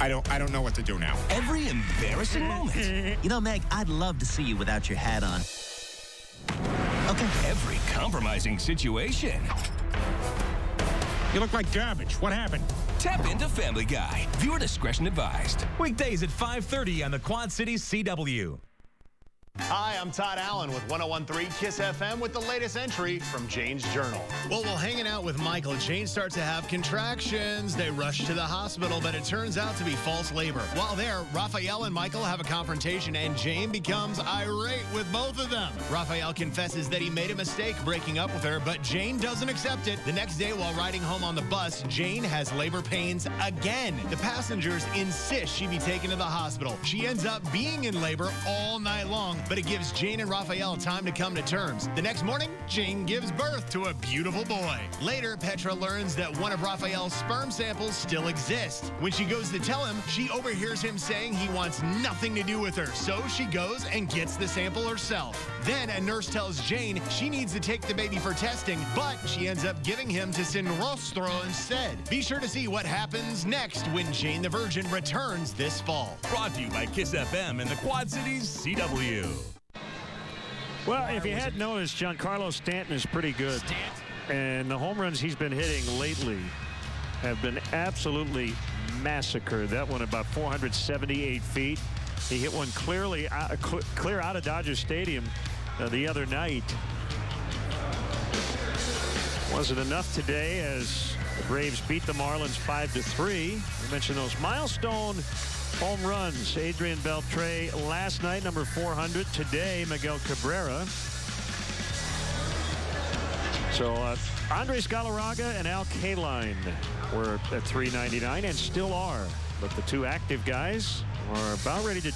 I don't know what to do now. Every embarrassing moment. You know, Meg, I'd love to see you without your hat on. Okay. Every compromising situation. You look like garbage. What happened? Tap into Family Guy. Viewer discretion advised. Weekdays at 5:30 on the Quad Cities CW. Hi, I'm Todd Allen with 101.3 KISS FM with the latest entry from Jane's Journal. Well, while hanging out with Michael, Jane starts to have contractions. They rush to the hospital, but it turns out to be false labor. While there, Raphael and Michael have a confrontation, and Jane becomes irate with both of them. Raphael confesses that he made a mistake breaking up with her, but Jane doesn't accept it. The next day, while riding home on the bus, Jane has labor pains again. The passengers insist she be taken to the hospital. She ends up being in labor all night long, but it gives Jane and Raphael time to come to terms. The next morning, Jane gives birth to a beautiful boy. Later, Petra learns that one of Raphael's sperm samples still exists. When she goes to tell him, she overhears him saying he wants nothing to do with her, so she goes and gets the sample herself. Then a nurse tells Jane she needs to take the baby for testing, but she ends up giving him to Sinrostro instead. Be sure to see what happens next when Jane the Virgin returns this fall. Brought to you by KISS FM and the Quad Cities CW. Well, if you hadn't noticed, Giancarlo Stanton is pretty good. And the home runs he's been hitting lately have been absolutely massacred. That one about 478 feet. He hit one clear out of Dodger Stadium the other night. Wasn't enough today as the Braves beat the Marlins 5-3. We mentioned those milestone home runs. Adrian Beltre last night, number 400. Today, Miguel Cabrera. So Andres Galarraga and Al Kaline were at 399 and still are. But the two active guys are about ready to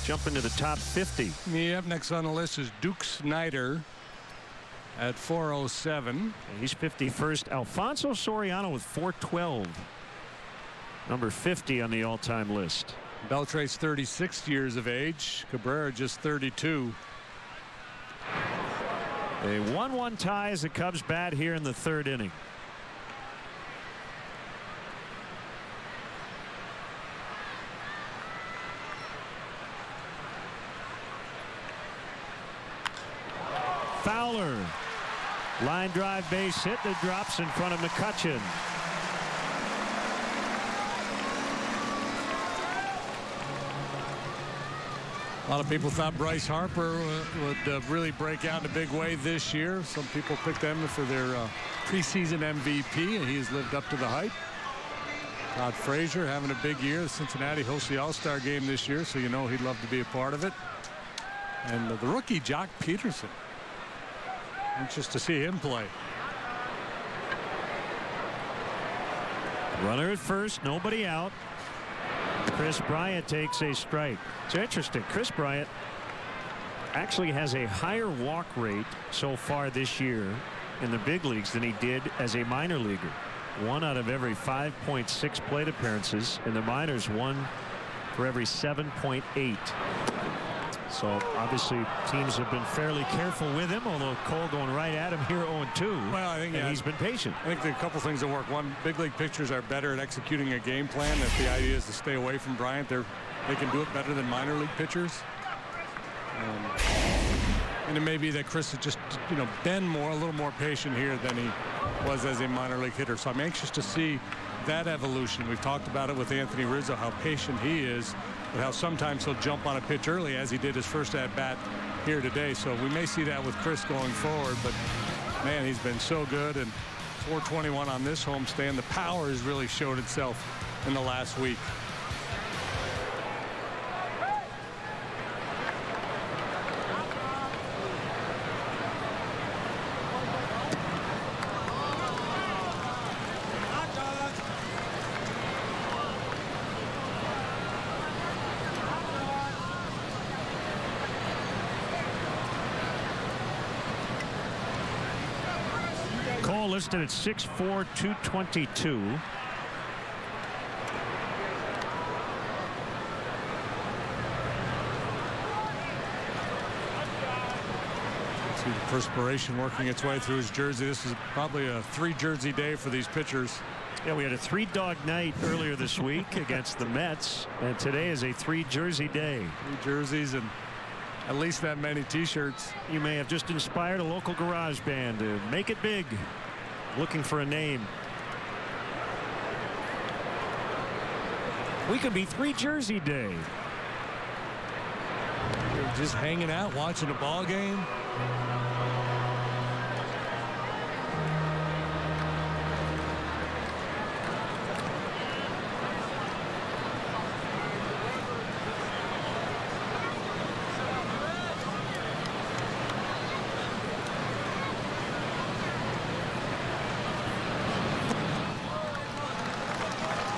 jump into the top 50. Yep, next on the list is Duke Snider at 407. He's 51st. Alfonso Soriano with 412. Number 50 on the all-time list. Beltre's 36 years of age. Cabrera just 32. A 1-1 tie as the Cubs bat here in the 3rd inning. Fowler. Line drive base hit that drops in front of McCutchen. A lot of people thought Bryce Harper would really break out in a big way this year. Some people picked them for their preseason MVP, and he has lived up to the hype. Todd Frazier having a big year. Cincinnati hosts the All-Star game this year, so you know he'd love to be a part of it. And the rookie, Jock Peterson. Anxious to see him play. Runner at first, nobody out. Chris Bryant takes a strike. It's interesting. Chris Bryant actually has a higher walk rate so far this year in the big leagues than he did as a minor leaguer. 1 out of every 5.6 plate appearances. In the minors, 1 for every 7.8. So obviously teams have been fairly careful with him, although Cole going right at him here 0-2. Well, I think he's been patient. I think there are a couple things that work. One, big league pitchers are better at executing a game plan. If the idea is to stay away from Bryant, they can do it better than minor league pitchers. And it may be that Chris has just, been a little more patient here than he was as a minor league hitter. So I'm anxious to see that evolution. We've talked about it with Anthony Rizzo, how patient he is, but how sometimes he'll jump on a pitch early, as he did his first at-bat here today. So we may see that with Chris going forward, but man, he's been so good. And 421 on this homestand. The power has really showed itself in the last week. Cole listed at 6'4", 222. See the perspiration working its way through his jersey. This is probably a 3-jersey day for these pitchers. Yeah, we had a 3-dog night earlier this week against the Mets, and today is a 3-jersey day. 3 jerseys and at least that many T-shirts. You may have just inspired a local garage band to make it big. Looking for a name. We could be 3-jersey day. You're just hanging out, watching a ball game.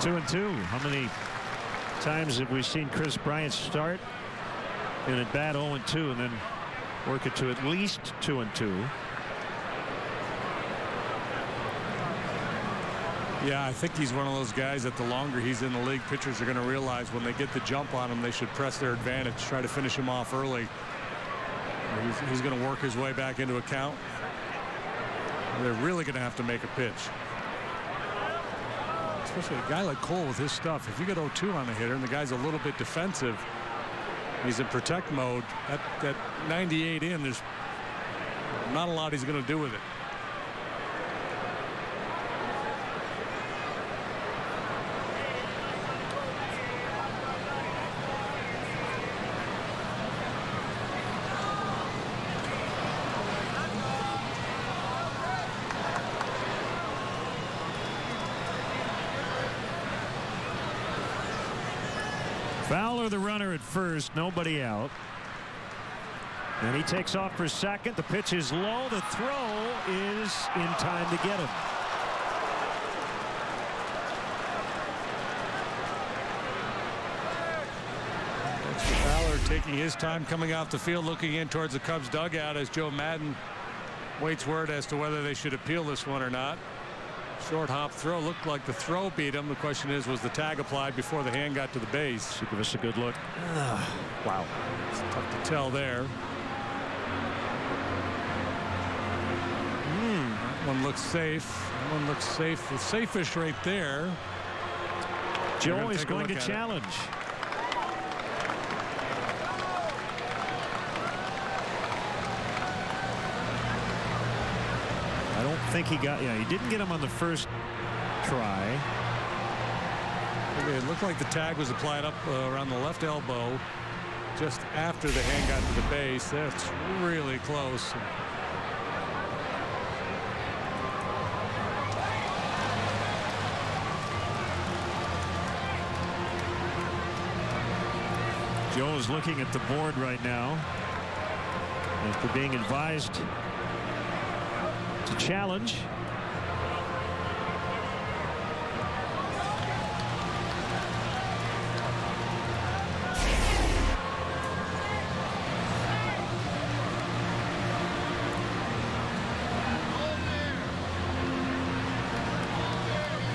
Two and two. How many times have we seen Chris Bryant start in at bat 0-2 and then work it to at least 2-2? Yeah, I think he's one of those guys that the longer he's in the league, pitchers are going to realize when they get the jump on him, they should press their advantage, try to finish him off early. He's going to work his way back into a count. They're really going to have to make a pitch. Especially a guy like Cole with his stuff. If you get 0-2 on the hitter and the guy's a little bit defensive, he's in protect mode, that 98 in, there's not a lot he's going to do with it. Fowler, the runner at first, nobody out. And he takes off for second. The pitch is low. The throw is in time to get him. Fowler taking his time coming off the field, looking in towards the Cubs dugout as Joe Madden waits word as to whether they should appeal this one or not. Short hop throw, looked like the throw beat him. The question is, was the tag applied before the hand got to the base? Should give us a good look. Wow. It's tough to tell there. That one looks safe. That one looks safe. The safest right there. Joe is going to challenge. I don't think he got, he didn't get him on the first try. Okay, it looked like the tag was applied up around the left elbow. just after the hand got to the base. That's really close. Joe is looking at the board right now after being advised to challenge.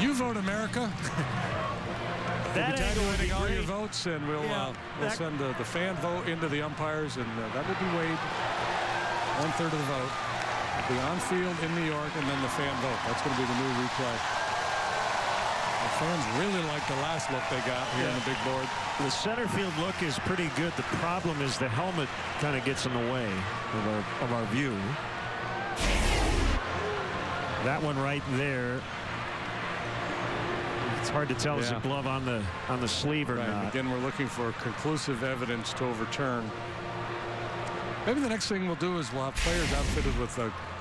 You vote America. We'll be tabulating all your votes, and we'll send the fan vote into the umpires, and that will be weighed. 1/3 of the vote. The on-field in New York, and then the fan vote. That's going to be the new replay. The fans really like the last look they got here on the big board. The center field look is pretty good. The problem is the helmet kind of gets in the way of our view. That one right there. It's hard to tell is a glove on the sleeve or not. Again, we're looking for conclusive evidence to overturn. Maybe the next thing we'll do is we'll have players outfitted with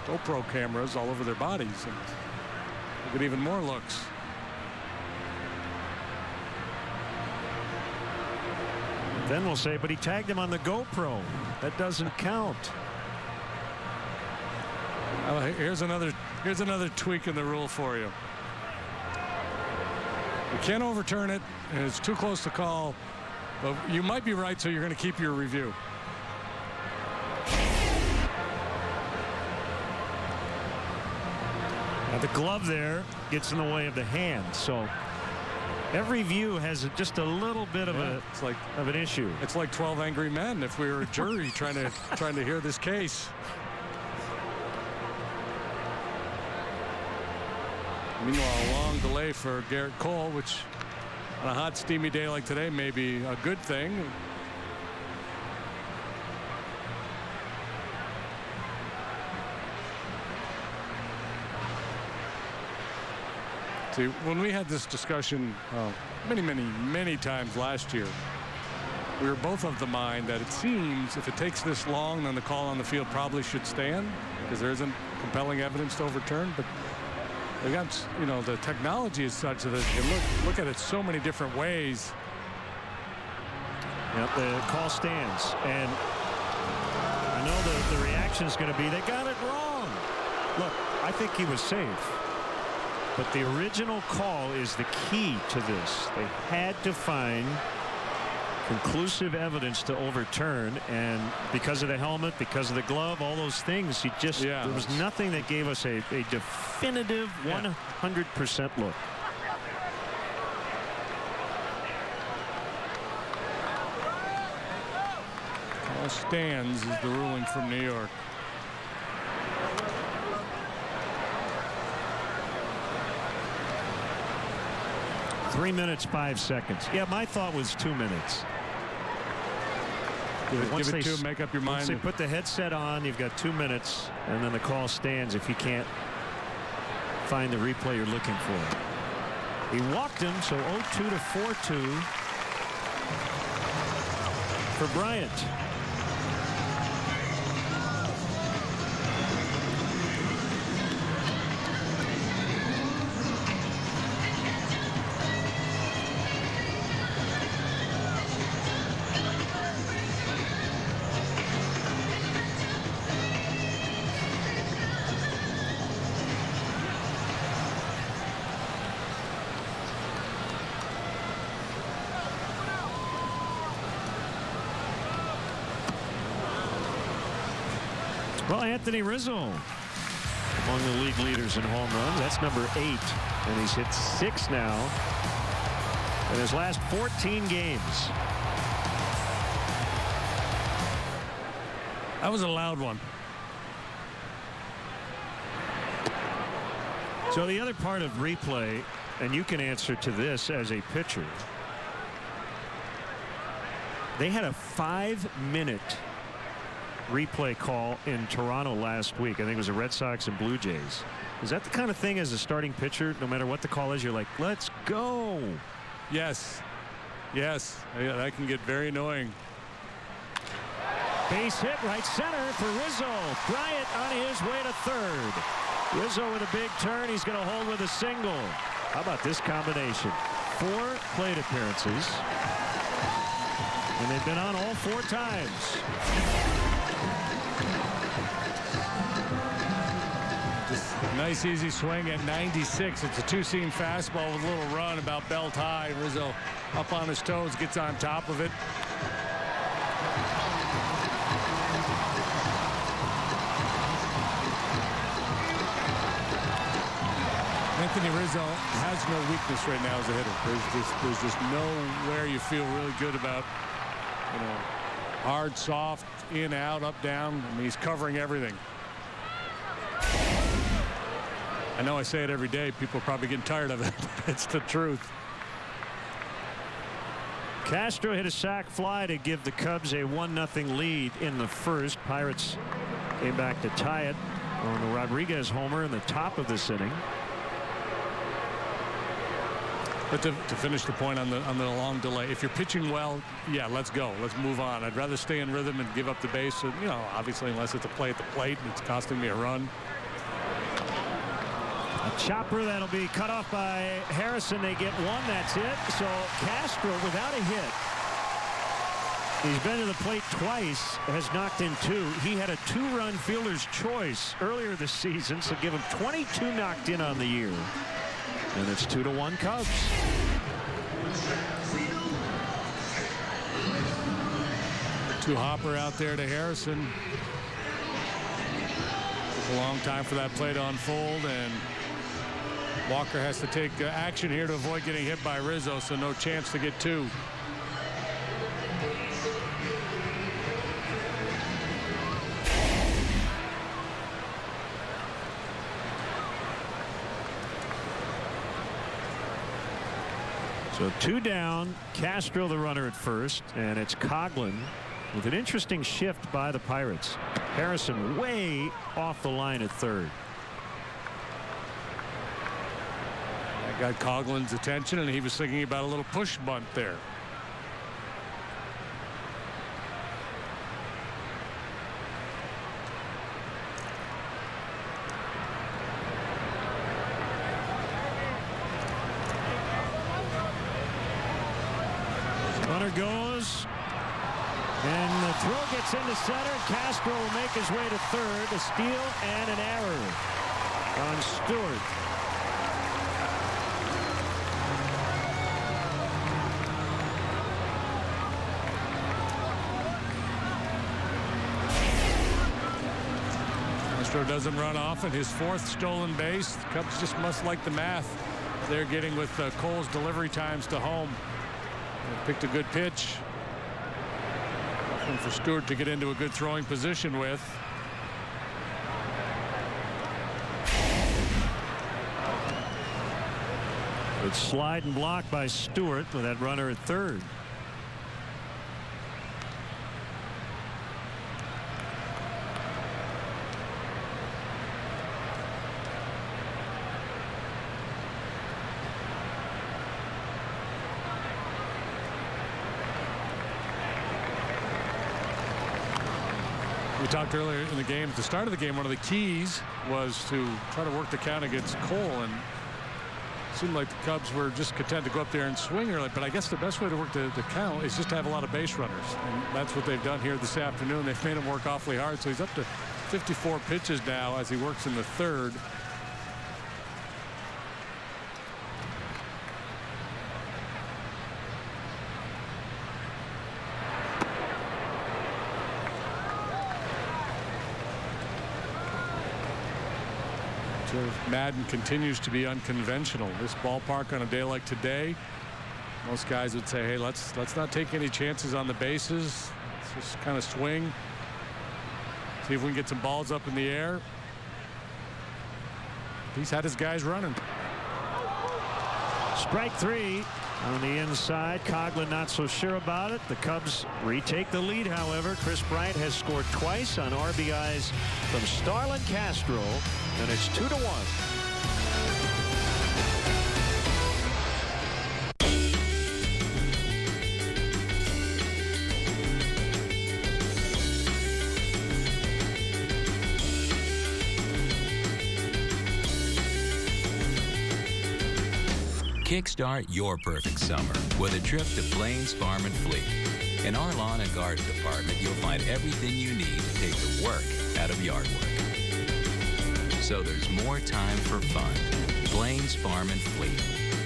GoPro cameras all over their bodies, and we'll get even more looks. Then we'll say, but he tagged him on the GoPro. That doesn't count. Oh, here's another tweak in the rule for you. You can't overturn it, and it's too close to call. But you might be right, so you're going to keep your review. Now the glove there gets in the way of the hand, so every view has just a little bit of an issue. It's like 12 Angry Men if we were a jury trying to hear this case. Meanwhile, a long delay for Garrett Cole, which on a hot, steamy day like today may be a good thing. See, when we had this discussion many times last year, we were both of the mind that it seems if it takes this long, then the call on the field probably should stand because there isn't compelling evidence to overturn. But they got, the technology is such that you can look at it so many different ways. Yep, the call stands, and I know the reaction is going to be they got it wrong. Look, I think he was safe. But the original call is the key to this. They had to find conclusive evidence to overturn, and because of the helmet, because of the glove, all those things, there was nothing that gave us a definitive 100% look. Call stands is the ruling from New York. Three minutes, 5 seconds. Yeah, my thought was 2 minutes. Give it 2, make up your mind. Once they put the headset on, you've got 2 minutes, and then the call stands if you can't find the replay you're looking for. He walked him, so 0-2 to 4-2 for Bryant. Well, Anthony Rizzo among the league leaders in home runs. That's number 8, and he's hit 6 now in his last 14 games. That was a loud one. So the other part of replay, and you can answer to this as a pitcher, they had a 5-minute replay call in Toronto last week. I think it was the Red Sox and Blue Jays. Is that the kind of thing as a starting pitcher, no matter what the call is, you're like, let's go? Yes. Yes. Yeah, that can get very annoying. Base hit right center for Rizzo. Bryant on his way to third. Rizzo with a big turn. He's going to hold with a single. How about this combination? 4 plate appearances. And they've been on all 4 times. Just a nice easy swing at 96. It's a 2-seam fastball with a little run about belt high. Rizzo up on his toes, gets on top of it. Anthony Rizzo has no weakness right now as a hitter. There's just nowhere you feel really good about, hard, soft, in, out, up, down. I mean, he's covering everything. I know I say it every day. People are probably getting tired of it, but it's the truth. Castro hit a sac fly to give the Cubs a 1-0 lead in the first. Pirates came back to tie it on a Rodriguez homer in the top of this inning. But to finish the point on the long delay, if you're pitching well, yeah, let's go. Let's move on. I'd rather stay in rhythm and give up the base. Obviously, unless it's a play at the plate and it's costing me a run. A chopper that'll be cut off by Harrison. They get 1. That's it. So Castro without a hit. He's been to the plate twice, has knocked in 2. He had a 2-run fielder's choice earlier this season, so give him 22 knocked in on the year. And it's 2-1 Cubs. To Hopper out there to Harrison. It's a long time for that play to unfold, and Walker has to take action here to avoid getting hit by Rizzo, so no chance to get 2. So 2 down. Castro the runner at first, and it's Coghlan with an interesting shift by the Pirates. Harrison way off the line at third. That got Coghlan's attention, and he was thinking about a little push bunt there. Runner goes, and the throw gets into center. Castro will make his way to third. A steal and an error on Stewart. Castro doesn't run off, and his 4th stolen base. The Cubs just must like the math they're getting with Cole's delivery times to home. They picked a good pitch. Nothing for Stewart to get into a good throwing position with. It's slide and block by Stewart with that runner at third. We talked earlier in the game, at the start of the game, one of the keys was to try to work the count against Cole, and it seemed like the Cubs were just content to go up there and swing early. But I guess the best way to work the count is just to have a lot of base runners, and that's what they've done here this afternoon. They've made him work awfully hard, so he's up to 54 pitches now as he works in the third. Madden continues to be unconventional. This ballpark on a day like today, most guys would say, hey, let's not take any chances on the bases. Let's just kind of swing, see if we can get some balls up in the air. He's had his guys running. Strike 3 on the inside. Coghlan not so sure about it. The Cubs retake the lead, however. Chris Bryant has scored twice on RBIs from Starlin Castro, and it's 2-1. Kickstart your perfect summer with a trip to Plains Farm and Fleet. In our lawn and garden department, you'll find everything you need to take the work out of yard work. So there's more time for fun. Plains Farm and Fleet.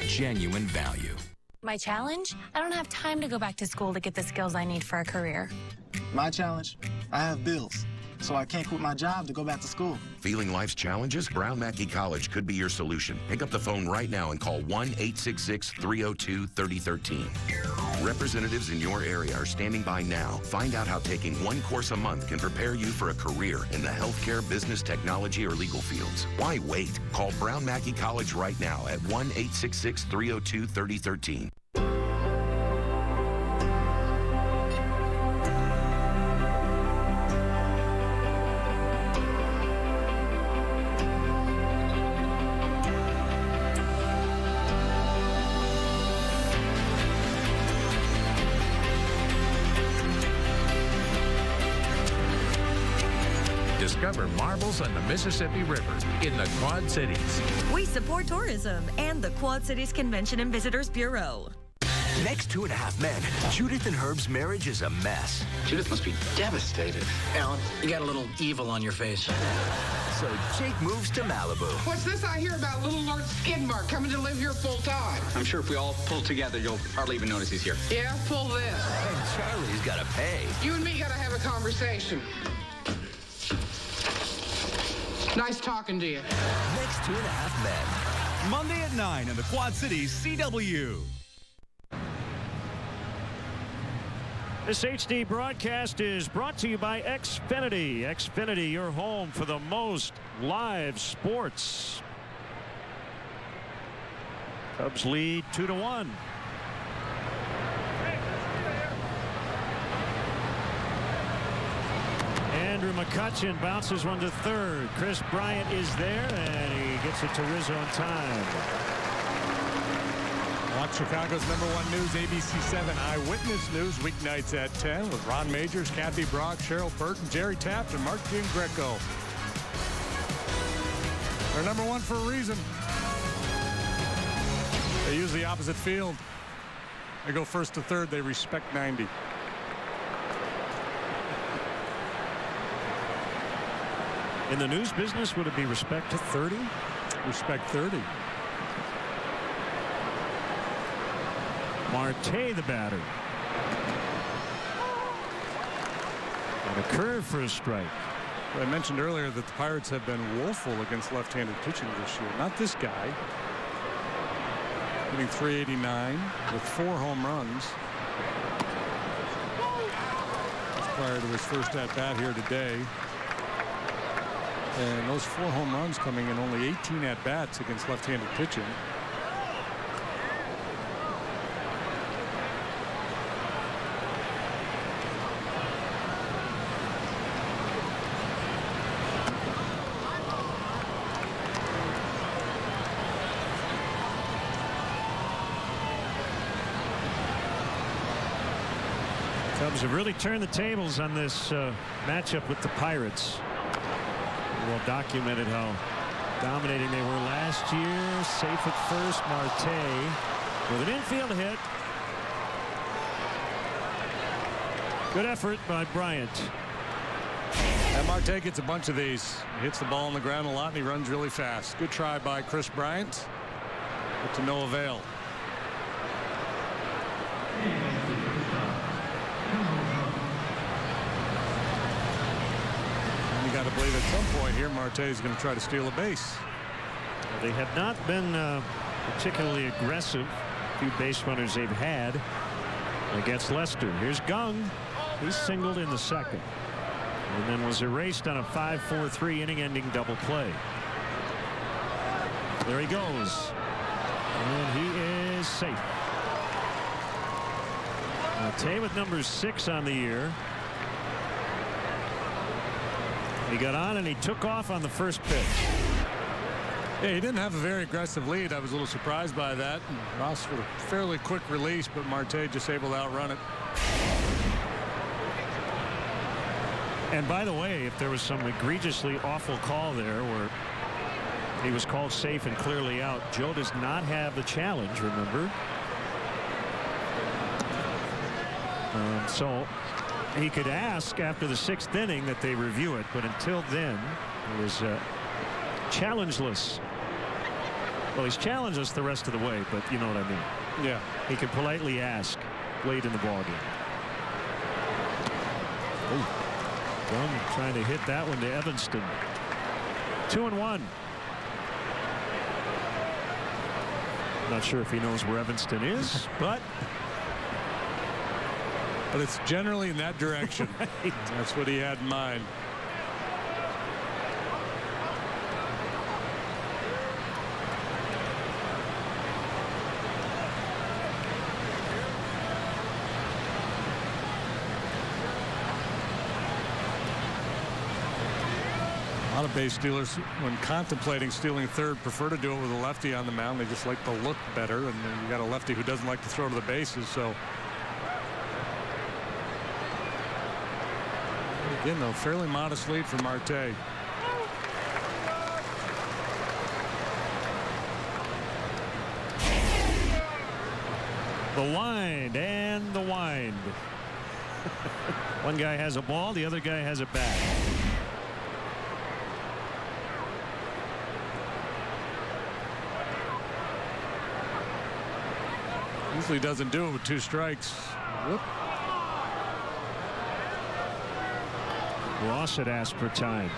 Genuine value. My challenge? I don't have time to go back to school to get the skills I need for a career. My challenge? I have bills, so I can't quit my job to go back to school. Feeling life's challenges? Brown Mackey College could be your solution. Pick up the phone right now and call 1-866-302-3013. Representatives in your area are standing by now. Find out how taking one course a month can prepare you for a career in the healthcare, business, technology, or legal fields. Why wait? Call Brown Mackey College right now at 1-866-302-3013. Discover marvels on the Mississippi River in the Quad Cities. We support tourism and the Quad Cities Convention and Visitors Bureau. Next 2.5 Men, Judith and Herb's marriage is a mess. Judith must be devastated. Alan, you got a little evil on your face. So Jake moves to Malibu. What's this I hear about little Lord Skidmark coming to live here full time? I'm sure if we all pull together, you'll hardly even notice he's here. Yeah, pull this. And Charlie's got to pay. You and me got to have a conversation. Nice talking to you. Next 2.5 Men. Monday at 9 on the Quad Cities CW. This HD broadcast is brought to you by Xfinity. Xfinity, your home for the most live sports. Cubs lead 2-1. Andrew McCutcheon bounces one to third. Chris Bryant is there, and he gets it to Rizzo in time. Watch Chicago's #1 news, ABC7 Eyewitness News, weeknights at 10 with Ron Majors, Kathy Brock, Cheryl Burton, Jerry Taft, and Mark Greco. They're #1 for a reason. They use the opposite field. They go first to third. They respect 90. In the news business, would it be respect to 30? Respect 30. Marte, the batter. And a curve for a strike. I mentioned earlier that the Pirates have been woeful against left-handed pitching this year. Not this guy. Hitting .389 with 4 home runs. Just prior to his first at-bat here today. And those 4 home runs coming in only 18 at-bats against left-handed pitching. Cubs have really turned the tables on this matchup with the Pirates. Well documented how dominating they were last year. Safe at first. Marte with an infield hit. Good effort by Bryant. And Marte gets a bunch of these. He hits the ball on the ground a lot, and he runs really fast. Good try by Chris Bryant, but to no avail. You got to believe at some point here Marte is going to try to steal a base. They have not been particularly aggressive. Few base runners they've had against Lester. Here's Gung. He singled in the second and then was erased on a 5-4-3 inning-ending double play. There he goes, and he is safe. Marte with number 6 on the year. He got on and he took off on the first pitch. Yeah, he didn't have a very aggressive lead. I was a little surprised by that. And Ross with a fairly quick release, but Marte just able to outrun it. And by the way, if there was some egregiously awful call there where He was called safe and clearly out. Joe does not have the challenge, remember. So he could ask after the 6th inning that they review it, but until then he was challengeless. Well, he's challengeless the rest of the way, but you know what I mean. Yeah. He can politely ask late in the ballgame. Young trying to hit that one to Evanston. 2-1. Not sure if he knows where Evanston is, but it's generally in that direction. Right. That's what he had in mind. A lot of base stealers, when contemplating stealing third, prefer to do it with a lefty on the mound. They just like to look better, and then you got a lefty who doesn't like to throw to the bases. So again, though, fairly modest lead for Marte. The wind and the wind. One guy has a ball, the other guy has a bat. Usually doesn't do it with 2 strikes. Whoop. Ross had asked for time.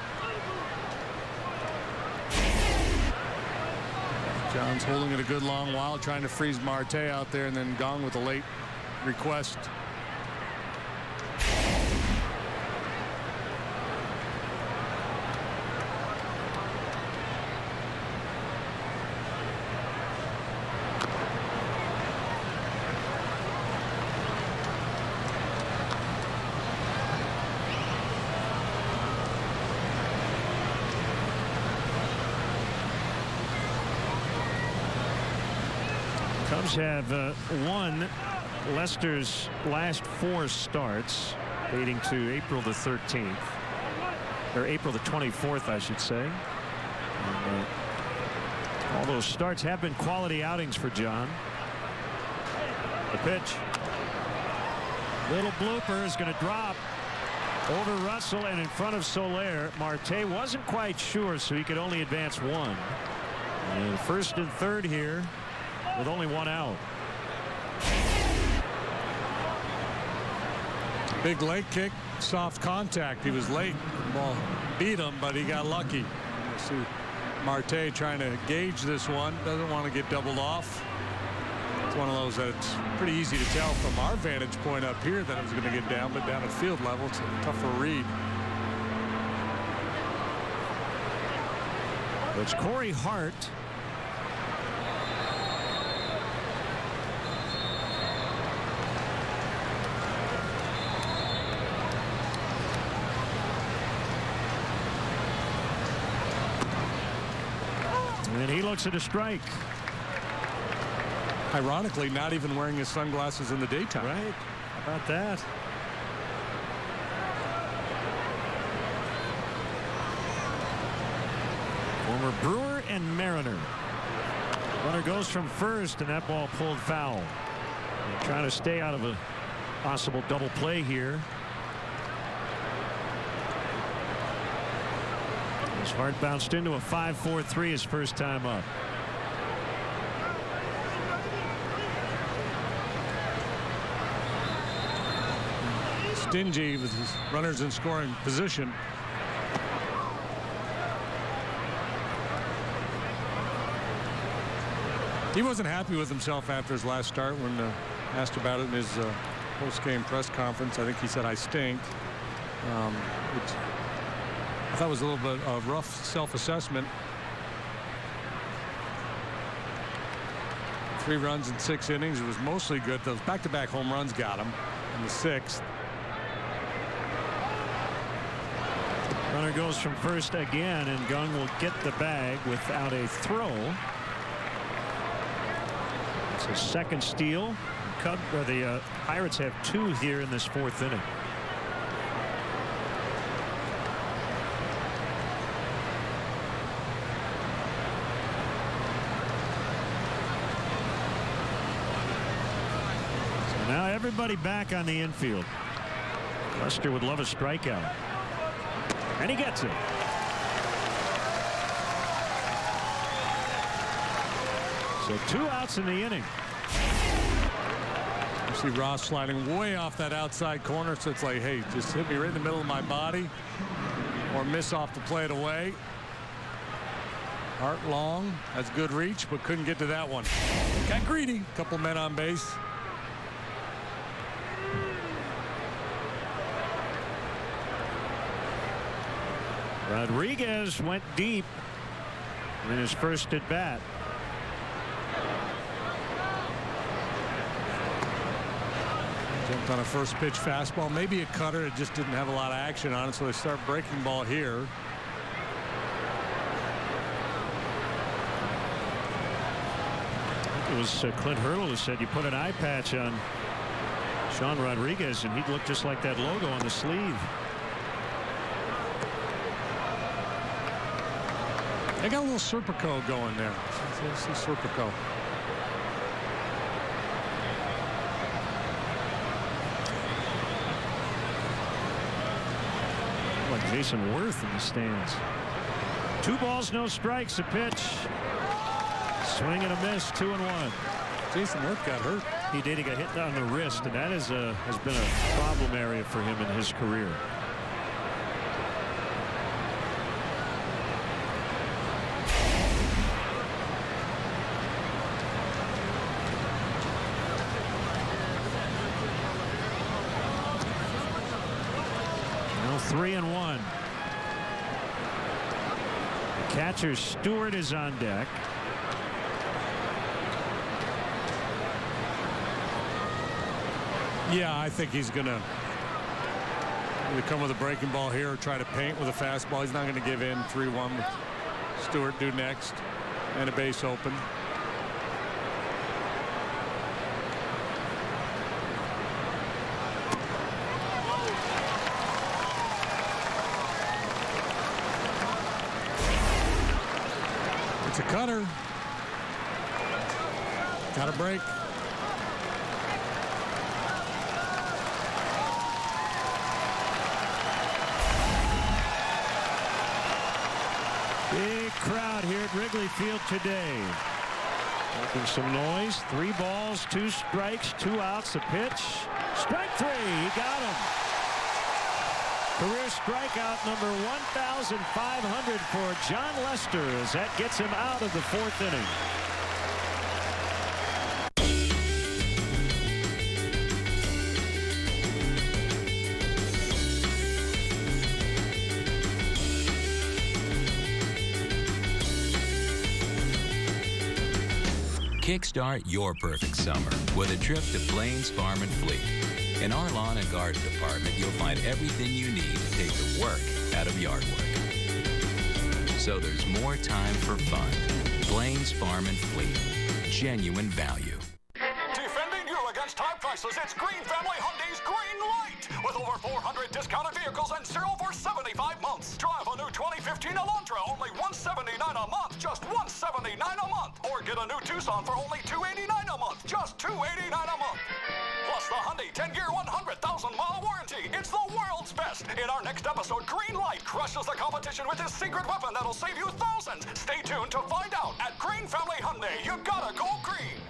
John's holding it a good long while, trying to freeze Marte out there, and then Gong with a late request. Cubs have won Lester's last 4 starts, dating to April the 13th, or April the 24th, I should say. And, all those starts have been quality outings for John. The pitch. Little blooper is going to drop over Russell and in front of Soler. Marte wasn't quite sure, so he could only advance 1. And first and third here with only 1 out. Big leg kick, soft contact. He was late. The ball beat him, but he got lucky. You see Marte trying to gauge this one. Doesn't want to get doubled off. It's one of those that it's pretty easy to tell from our vantage point up here that it was going to get down, but down at field level, it's a tougher read. It's Corey Hart. And he looks at a strike. Ironically, not even wearing his sunglasses in the daytime. Right. How about that? Former Brewer and Mariner. Runner goes from first, and that ball pulled foul. They're trying to stay out of a possible double play here. His Hart bounced into a 5-4-3 his first time up. Stingy with his runners in scoring position. He wasn't happy with himself after his last start when asked about it in his post-game press conference. I think he said, "I stink." Which I thought was a little bit of rough self-assessment. 3 runs in 6 innings. It was mostly good. Those back-to-back home runs got him in the 6th. Runner goes from first again, and Gung will get the bag without a throw. It's a second steal. The Pirates have 2 here in this 4th inning. everybody back on the infield. Lester would love a strikeout. And he gets it. So 2 outs in the inning. You see Ross sliding way off that outside corner, so it's like, hey, just hit me right in the middle of my body or miss off the plate away. Art Long has good reach, but couldn't get to that one. Got greedy. Couple men on base. Rodriguez went deep in his first at bat. Jumped on a first pitch fastball, maybe a cutter. It just didn't have a lot of action on it, so they start breaking ball here. It was Clint Hurdle who said you put an eye patch on Sean Rodriguez and he'd look just like that logo on the sleeve. They got a little Serpico going there. Let's see Serpico. Like Jason Worth in the stands. 2 balls, no strikes. A pitch. Swing and a miss. 2-1. Jason Worth got hurt. He did. He got hit on the wrist, and that has been a problem area for him in his career. Now 3-1. The catcher Stewart is on deck. Yeah, I think he's going to come with a breaking ball here or try to paint with a fastball. He's not going to give in. 3-1 with Stewart due next and a base open. It's a cutter. Got a break. Big crowd here at Wrigley Field today. Making some noise. 3 balls, 2 strikes, 2 outs. A pitch. Strike 3. He got him. Career strikeout number 1,500 for John Lester as that gets him out of the 4th inning. Kickstart your perfect summer with a trip to Plains Farm and Fleet. In our lawn and garden department, you'll find everything you need to take the work out of yard work. So there's more time for fun. Plains Farm and Fleet. Genuine value. Defending you against high prices, it's Green Family Hyundai's Green Light. With over 400 discounted vehicles and 0 for 75 months. Drive a new 2015 Elantra, only $179 a month, just $179 a month. Or get a new Tucson for only $289 a month, just $289 a month. Plus the Hyundai 10-year, 100,000-mile warranty. It's the world's best. In our next episode, Green Light crushes the competition with his secret weapon that'll save you thousands. Stay tuned to find out at Green Family Hyundai. You gotta go green.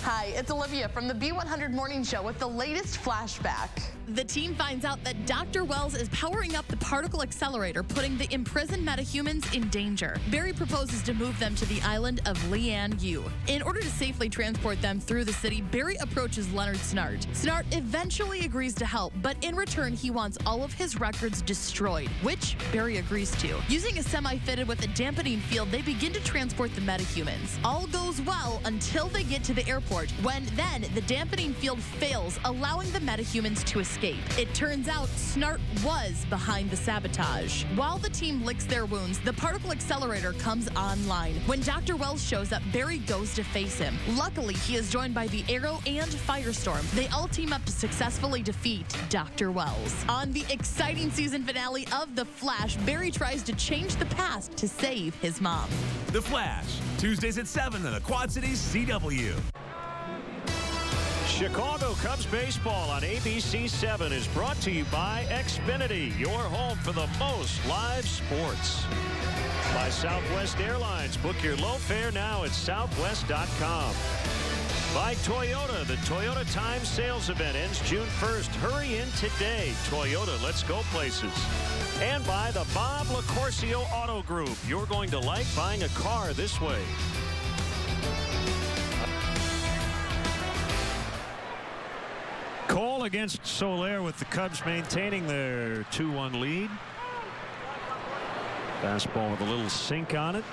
Hi, it's Olivia from the B100 Morning Show with the latest flashback. The team finds out that Dr. Wells is powering up the particle accelerator, putting the imprisoned metahumans in danger. Barry proposes to move them to the island of Leanne U. In order to safely transport them through the city, Barry approaches Leonard Snart. Snart eventually agrees to help, but in return, he wants all of his records destroyed, which Barry agrees to. Using a semi fitted with a dampening field, they begin to transport the metahumans. All goes well until they get to the airport, when then the dampening field fails, allowing the metahumans to escape. It turns out Snart was behind the sabotage. While the team licks their wounds, the particle accelerator comes online. When Dr. Wells shows up, Barry goes to face him. Luckily, he is joined by the Arrow and Firestorm. They all team up to successfully defeat Dr. Wells. On the exciting season finale of The Flash, Barry tries to change the past to save his mom. The Flash, Tuesdays at 7 on the Quad Cities CW. Chicago Cubs baseball on ABC7 is brought to you by Xfinity, your home for the most live sports. By Southwest Airlines. Book your low fare now at southwest.com. By Toyota, the Toyota Time Sales Event ends June 1st. Hurry in today. Toyota, let's go places. And by the Bob LaCourcio Auto Group. You're going to like buying a car this way. Cole against Soler with the Cubs maintaining their 2-1 lead. Fastball with a little sink on it.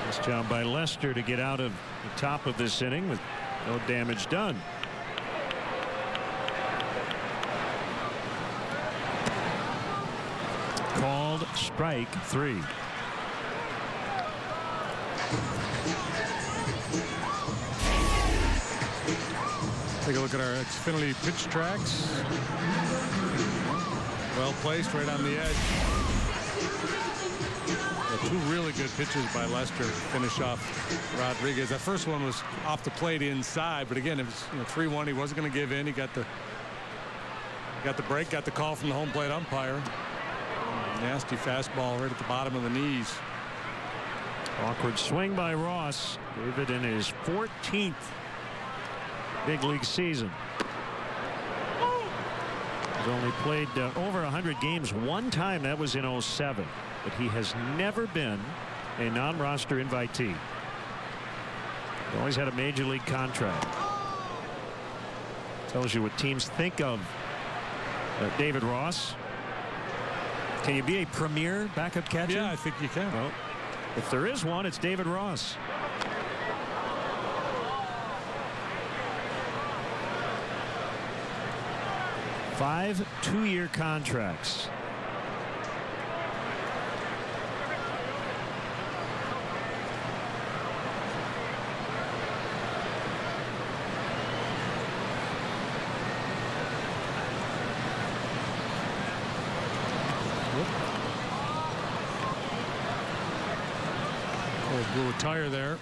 Nice job by Lester to get out of the top of this inning with no damage done. Called strike 3. Take a look at our Xfinity pitch tracks. Well placed right on the edge. Two really good pitches by Lester to finish off Rodriguez. That first one was off the plate inside, but again, it was 3-1. He wasn't going to give in. He got the break, got the call from the home plate umpire. Nasty fastball right at the bottom of the knees. Awkward swing by Ross. David in his 14th big league season. He's only played over 100 games one time. That was in 07. But he has never been a non-roster invitee. He always had a major league contract. Tells you what teams think of David Ross. Can you be a premier backup catcher? Yeah, I think you can. Well, if there is one, it's David Ross. Five 2-year contracts. Blew a tire there.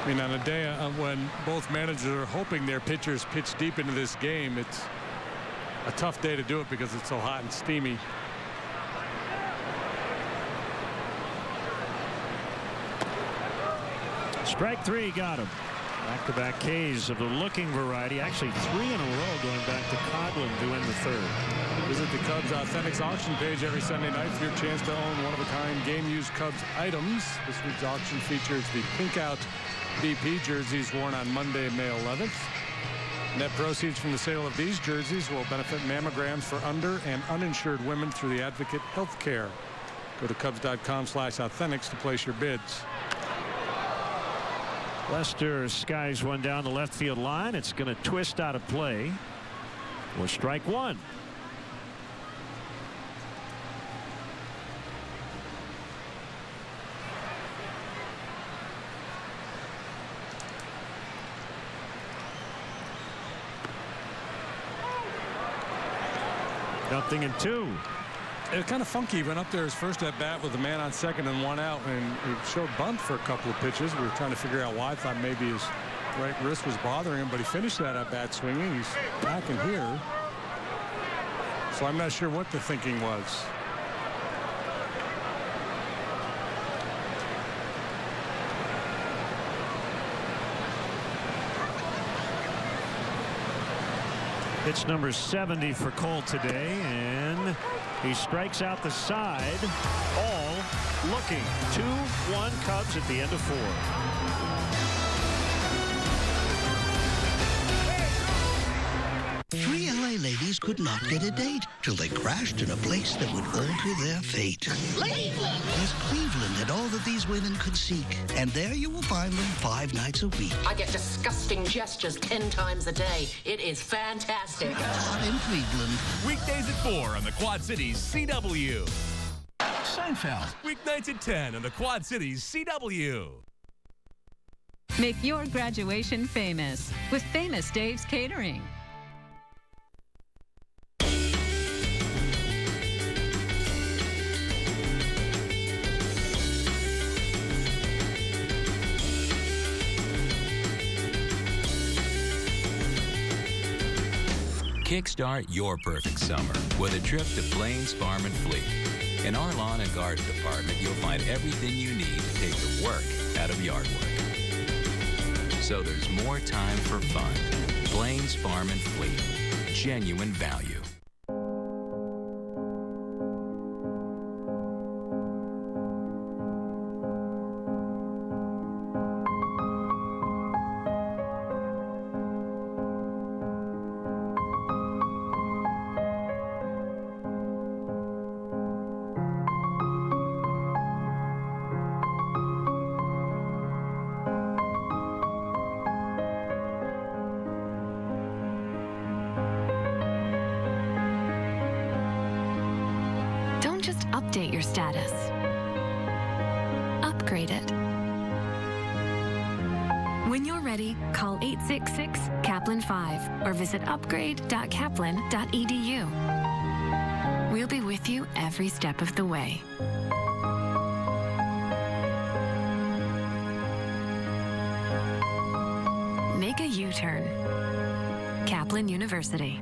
I mean, on a day when both managers are hoping their pitchers pitch deep into this game, it's a tough day to do it because it's so hot and steamy. Strike 3 got him. Back-to-back Ks of the looking variety. Actually 3 in a row going back to Coghlan to win the third. Visit the Cubs Authentics auction page every Sunday night for your chance to own one-of-a-kind game-used Cubs items. This week's auction features the pink-out BP jerseys worn on Monday, May 11th. Net proceeds from the sale of these jerseys will benefit mammograms for under- and uninsured women through the Advocate Healthcare. Go to Cubs.com/authentics to place your bids. Lester skies one down the left field line. It's going to twist out of play. Or strike 1. Nothing in 2. It was kind of funky. He went up there his first at bat with a man on second and 1 out, and he showed bunt for a couple of pitches. We were trying to figure out why. I thought maybe his right wrist was bothering him, but he finished that at bat swinging. He's back in here, so I'm not sure what the thinking was. Pitch number 70 for Cole today, and he strikes out the side. All looking. 2-1 Cubs at the end of 4. 3 LA ladies could not get a date till they crashed in a place that would alter their fate. Cleveland! Yes, Cleveland had all that these women could seek. And there you will find them 5 nights a week. I get disgusting gestures 10 times a day. It is fantastic. Not in Cleveland. Weekdays at 4 on the Quad Cities CW. Seinfeld. Weeknights at 10 on the Quad Cities CW. Make your graduation famous with Famous Dave's Catering. Kickstart your perfect summer with a trip to Plains Farm and Fleet. In our lawn and garden department, you'll find everything you need to take the work out of yard work. So there's more time for fun. Plains Farm and Fleet. Genuine value. Just update your status. Upgrade it. When you're ready, call 866-KAPLAN-5 or visit upgrade.kaplan.edu. We'll be with you every step of the way. Make a U-turn. Kaplan University.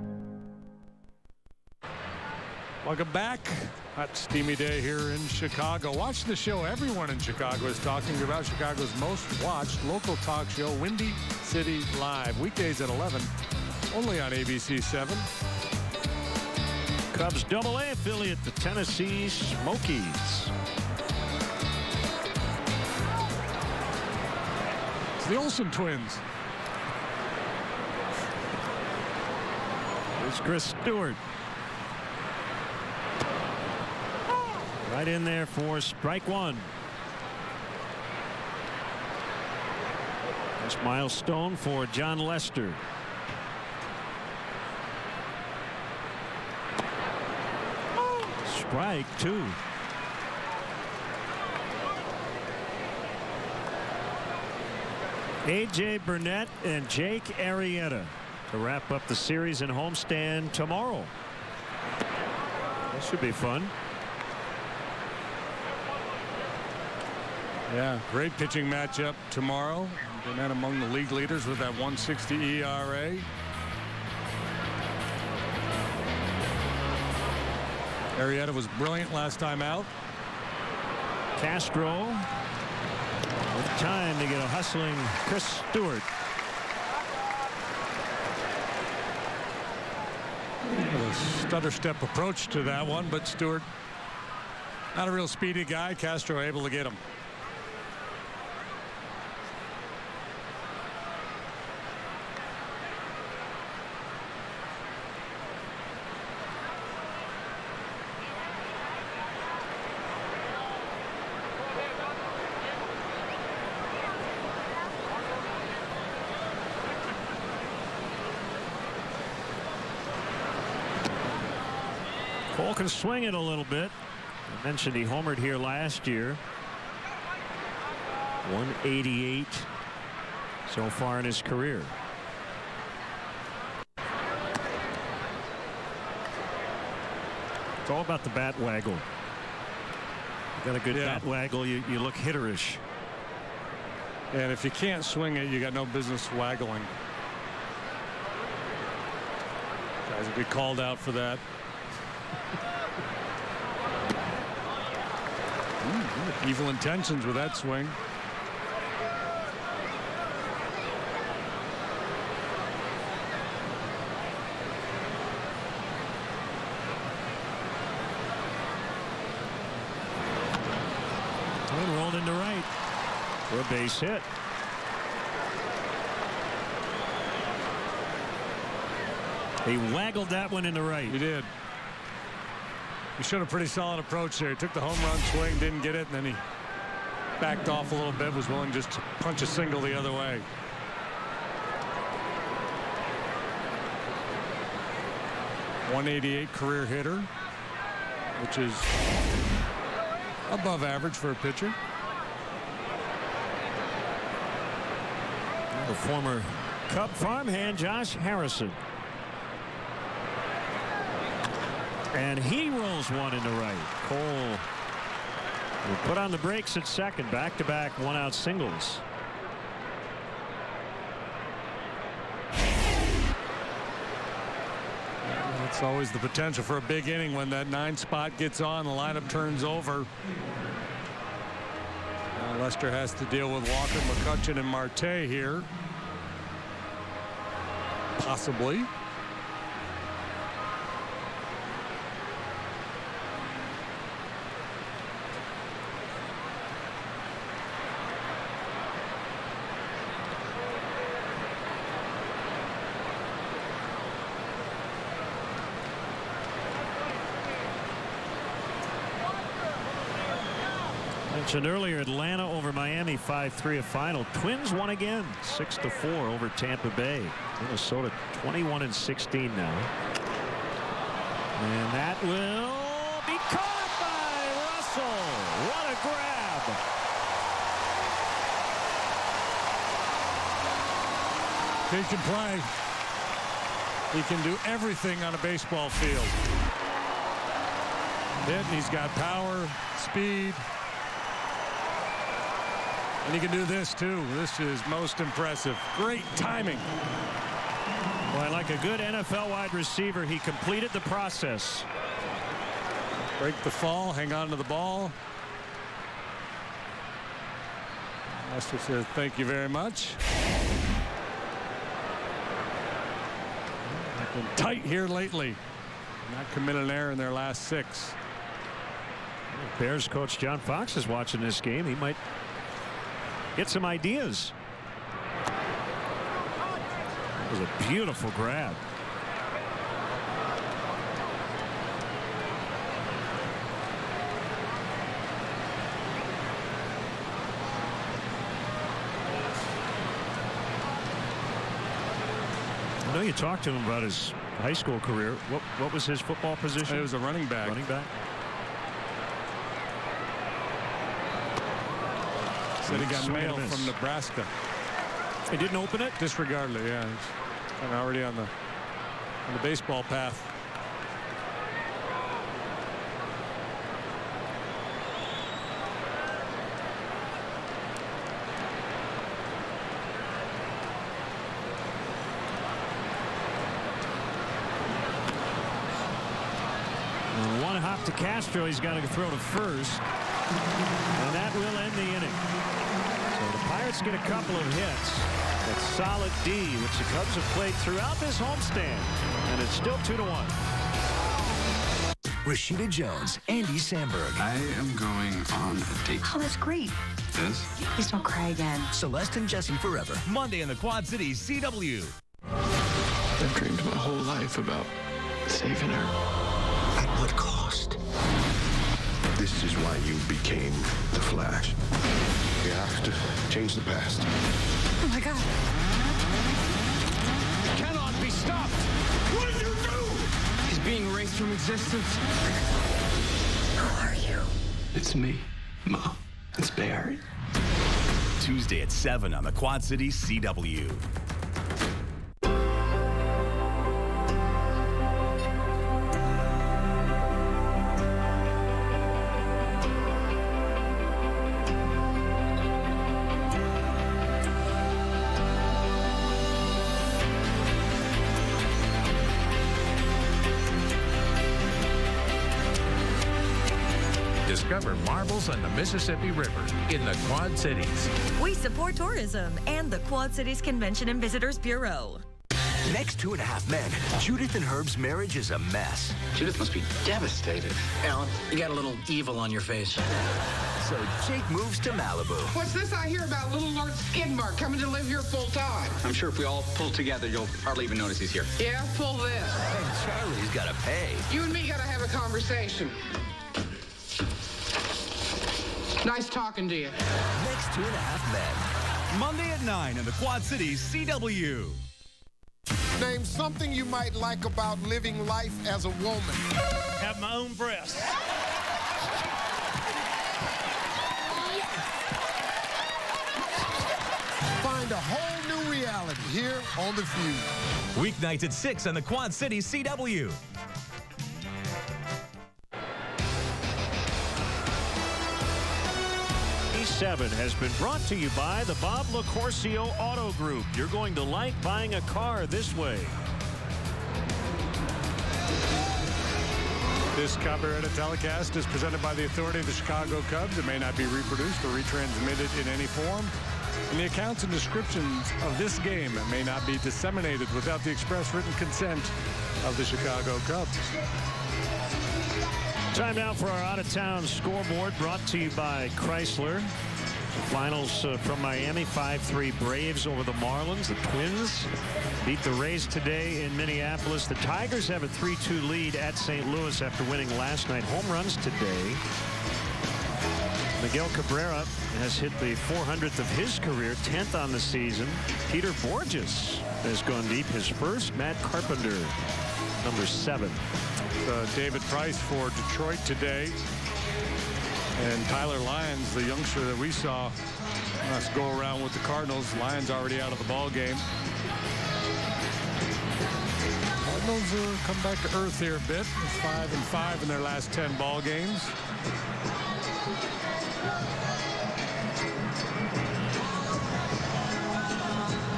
Welcome back. Hot, steamy day here in Chicago. Watch the show. Everyone in Chicago is talking about Chicago's most watched local talk show, Windy City Live. Weekdays at 11, only on ABC7. Cubs AA affiliate, the Tennessee Smokies. It's the Olsen twins. It's Chris Stewart. Right in there for strike one. That's milestone for John Lester. Strike two. A.J. Burnett and Jake Arrieta to wrap up the series in homestand tomorrow. That should be fun. Yeah, great pitching matchup tomorrow. Burnett among the league leaders with that 1.60 ERA. Arrieta was brilliant last time out. Castro with time to get a hustling Chris Stewart. A stutter step approach to that one, but Stewart, not a real speedy guy. Castro able to get him. Cole can swing it a little bit. I mentioned he homered here last year. 188 so far in his career. It's all about the bat waggle. You got a good bat waggle, you look hitterish. And if you can't swing it, you got no business waggling. Guys will be called out for that. Evil intentions with that swing. And rolled into right for a base hit. He waggled that one into right. He did. He showed a pretty solid approach there. He took the home run swing, didn't get it, and then he backed off a little bit, was willing just to punch a single the other way. .188 career hitter, which is above average for a pitcher. The former Cub farmhand Josh Harrison. And he rolls one into right. Cole will put on the brakes at second. Back-to-back one-out singles. It's always the potential for a big inning when that 9 spot gets on, the lineup turns over. Now Lester has to deal with Walker, McCutcheon, and Marte here. Possibly. Mentioned earlier, Atlanta over Miami 5-3 a final. Twins won again 6-4 over Tampa Bay. Minnesota 21-16 now. And that will be caught by Russell. What a grab. He can play. He can do everything on a baseball field. He's got power, speed. And he can do this too. This is most impressive. Great timing. Well, like a good NFL wide receiver, he completed the process. Break the fall, hang on to the ball. Lester says thank you very much. Been tight here lately. Not committed an error in their last 6. Bears coach John Fox is watching this game. He might get some ideas. It was a beautiful grab. I know you talked to him about his high school career. What was his football position? It was a running back. Running back. Said he got mail from Nebraska. He didn't open it? Disregarded it, yeah. He's kind of already on the baseball path. One hop to Castro. He's got to throw to first. And that will end the inning. So the Pirates get a couple of hits. That solid D, which the Cubs have played throughout this homestand. And it's still 2-1. Rashida Jones, Andy Samberg. I am going on a date. Oh, that's great. This? Please don't cry again. Celeste and Jesse Forever. Monday in the Quad Cities CW. I've dreamed my whole life about saving her. At what cost? This is why you became the Flash. You have to change the past. Oh, my God. Cannot be stopped. What did you do? He's being erased from existence. Who are you? It's me, Mom. It's Barry. Tuesday at 7 on the Quad Cities CW. Discover marvels on the Mississippi River in the Quad Cities. We support tourism and the Quad Cities Convention and Visitors Bureau. Next 2.5 Men, Judith and Herb's marriage is a mess. Judith must be devastated. Alan, you got a little evil on your face. So Jake moves to Malibu. What's this I hear about little Lord Skidmark coming to live here full time? I'm sure if we all pull together, you'll hardly even notice he's here. Yeah, pull this. And Charlie's got to pay. You and me gotta have a conversation. Nice talking to you. Next 2.5 Men. Monday at 9 on the Quad Cities CW. Name something you might like about living life as a woman. Have my own breasts. Find a whole new reality here on The Feud. Weeknights at 6 on the Quad Cities CW. pt1 has been brought to you by the Bob LaCourcio Auto Group. You're going to like buying a car this way. This copyrighted telecast is presented by the authority of the Chicago Cubs. It may not be reproduced or retransmitted in any form. And the accounts and descriptions of this game may not be disseminated without the express written consent of the Chicago Cubs. Time now for our out-of-town scoreboard, brought to you by Chrysler. Finals from Miami, 5-3 Braves over the Marlins. The Twins beat the Rays today in Minneapolis. The Tigers have a 3-2 lead at St. Louis after winning last night. Home runs today. Miguel Cabrera has hit the 400th of his career, 10th on the season. Peter Borges has gone deep, his first. Matt Carpenter, number 7. David Price for Detroit today. And Tyler Lyons, the youngster that we saw us go around with the Cardinals. Lyons already out of the ball game. Cardinals come back to earth here a bit. It's 5-5 in their last 10 ball games.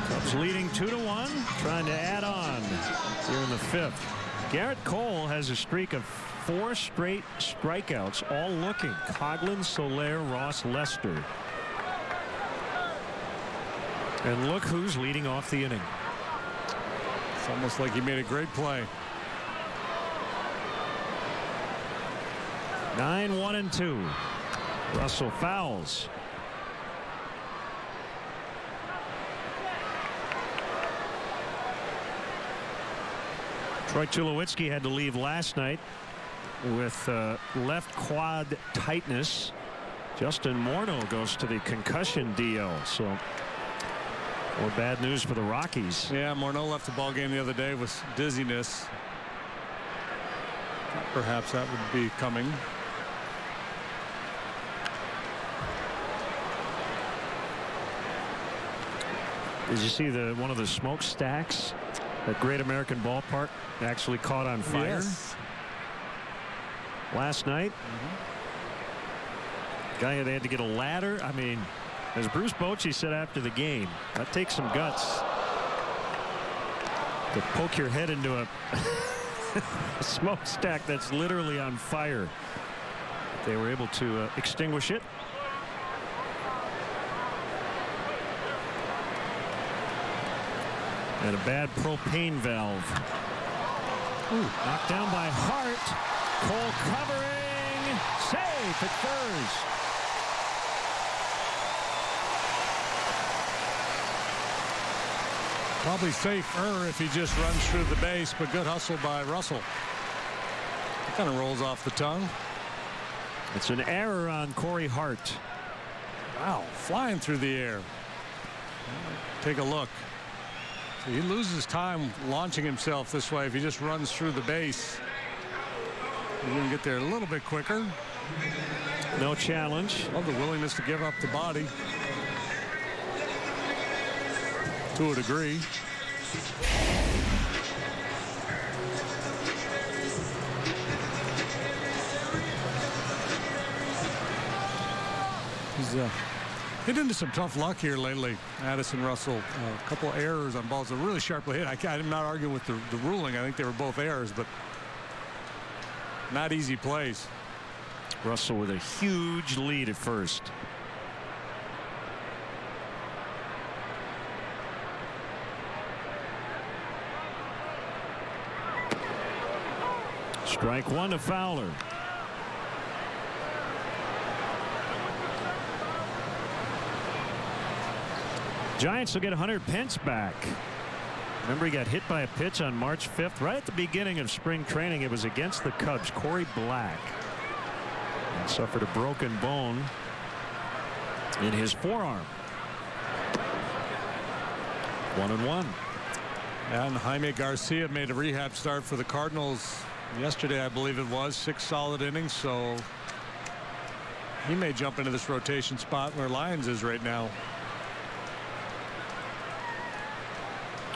Cubs leading 2-1, trying to add on here in the 5th. Garrett Cole has a streak of 4 straight strikeouts, all looking. Coghlan, Soler, Ross, Lester. And look who's leading off the inning. It's almost like he made a great play. 9-1-2. Russell fouls. Troy Tulowitzki had to leave last night with left quad tightness. Justin Morneau goes to the concussion DL. So more bad news for the Rockies. Yeah, Morneau left the ball game the other day with dizziness. Perhaps that would be coming. Did you see one of the smokestacks at Great American Ballpark actually caught on fire? Yes. Last night. Guy, they had to get a ladder. I mean, as Bruce Bochy said after the game, that takes some guts to poke your head into a smokestack that's literally on fire. They were able to extinguish it. And a bad propane valve. Ooh, knocked down by Hart. Cole covering, safe at first. Probably safer if he just runs through the base, but good hustle by Russell. Kind of rolls off the tongue. It's an error on Corey Hart. Wow, flying through the air. Take a look. So he loses time launching himself this way if he just runs through the base. He's going to get there a little bit quicker. No challenge. Love the willingness to give up the body. To a degree. He's hit into some tough luck here lately, Addison Russell. A couple errors on balls that really sharply hit. I'm not arguing with the ruling. I think they were both errors, but not easy plays. Russell with a huge lead at first. Strike 1 to Fowler. Giants will get Hunter Pence back. Remember, he got hit by a pitch on March 5th, right at the beginning of spring training. It was against the Cubs. Corey Black suffered a broken bone in his forearm. 1-1. And Jaime Garcia made a rehab start for the Cardinals yesterday, I believe it was. 6 solid innings, so he may jump into this rotation spot where Lyons is right now.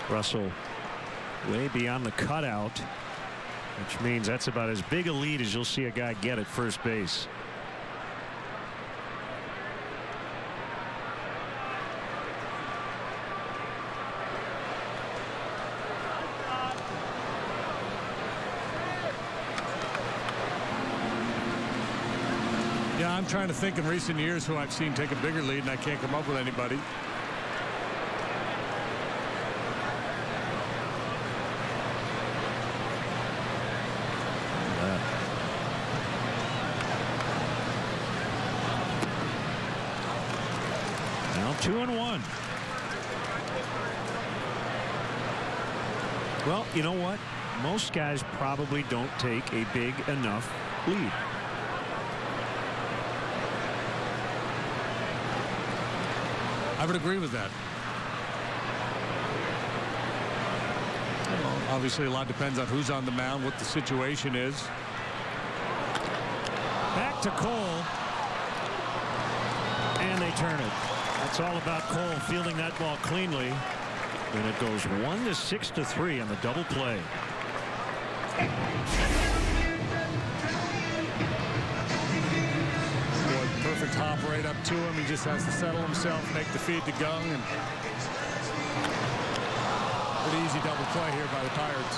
Russell way beyond the cutout, which means that's about as big a lead as you'll see a guy get at first base. I'm trying to think in recent years who I've seen take a bigger lead, and I can't come up with anybody. Now 2-1. Well, you know what? Most guys probably don't take a big enough lead. I would agree with that. Well, obviously, a lot depends on who's on the mound, what the situation is. Back to Cole. And they turn it. That's all about Cole fielding that ball cleanly. And it goes 1-6-3 on the double play. Boy, perfect hop right up to him. He just has to settle himself, make the feed to Gung, and pretty easy double play here by the Pirates.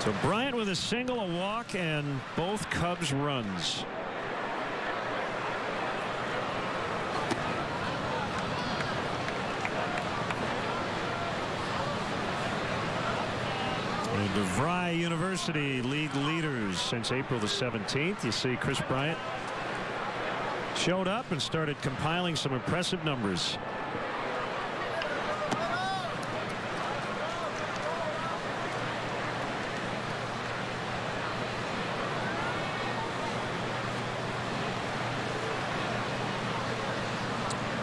So Bryant with a single, a walk, and both Cubs runs. And DeVry University league leaders since April the 17th. You see Chris Bryant showed up and started compiling some impressive numbers.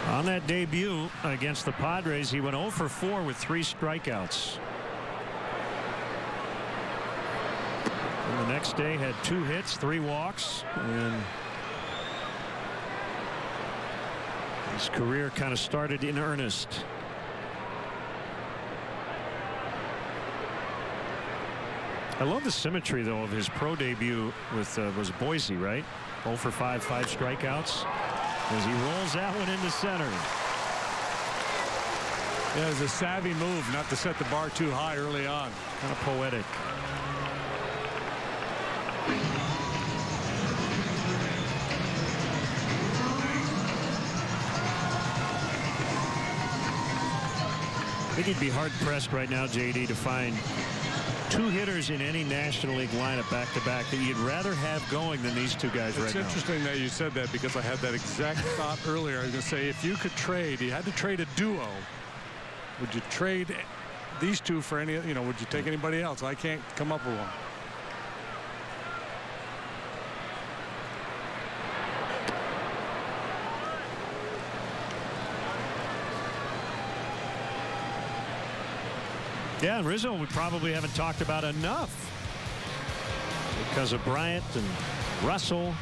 On that debut against the Padres, he went 0 for 4 with 3 strikeouts. And the next day had 2 hits, 3 walks, and his career kind of started in earnest. I love the symmetry, though, of his pro debut with was Boise, right? 0 for 5, 5 strikeouts. As he rolls that one into center. Yeah, it's a savvy move not to set the bar too high early on. Kind of poetic. I think he'd be hard-pressed right now, JD, to find 2 hitters in any National League lineup back-to-back that you'd rather have going than these 2 guys right now. It's interesting that you said that, because I had that exact thought earlier. I was going to say, if you could trade, you had to trade a duo. Would you trade these 2 for any, would you take anybody else? I can't come up with one. Yeah, and Rizzo we probably haven't talked about enough because of Bryant and Russell.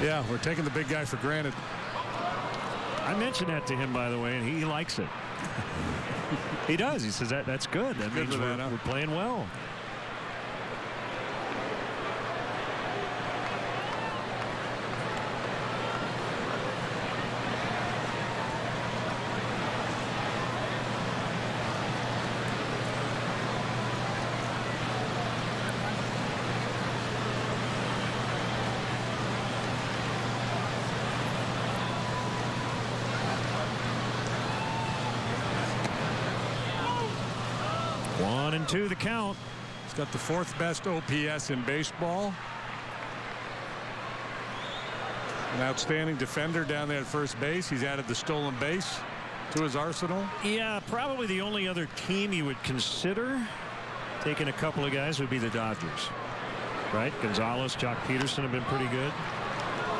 Yeah, we're taking the big guy for granted. I mentioned that to him, by the way, and he likes it. He does. He says that's good. That means we're playing well. One and 2 the count. He's got the 4th best OPS in baseball. An outstanding defender down there at first base. He's added the stolen base to his arsenal. Yeah, probably the only other team you would consider taking a couple of guys would be the Dodgers. Right? Gonzalez, Jock Peterson have been pretty good.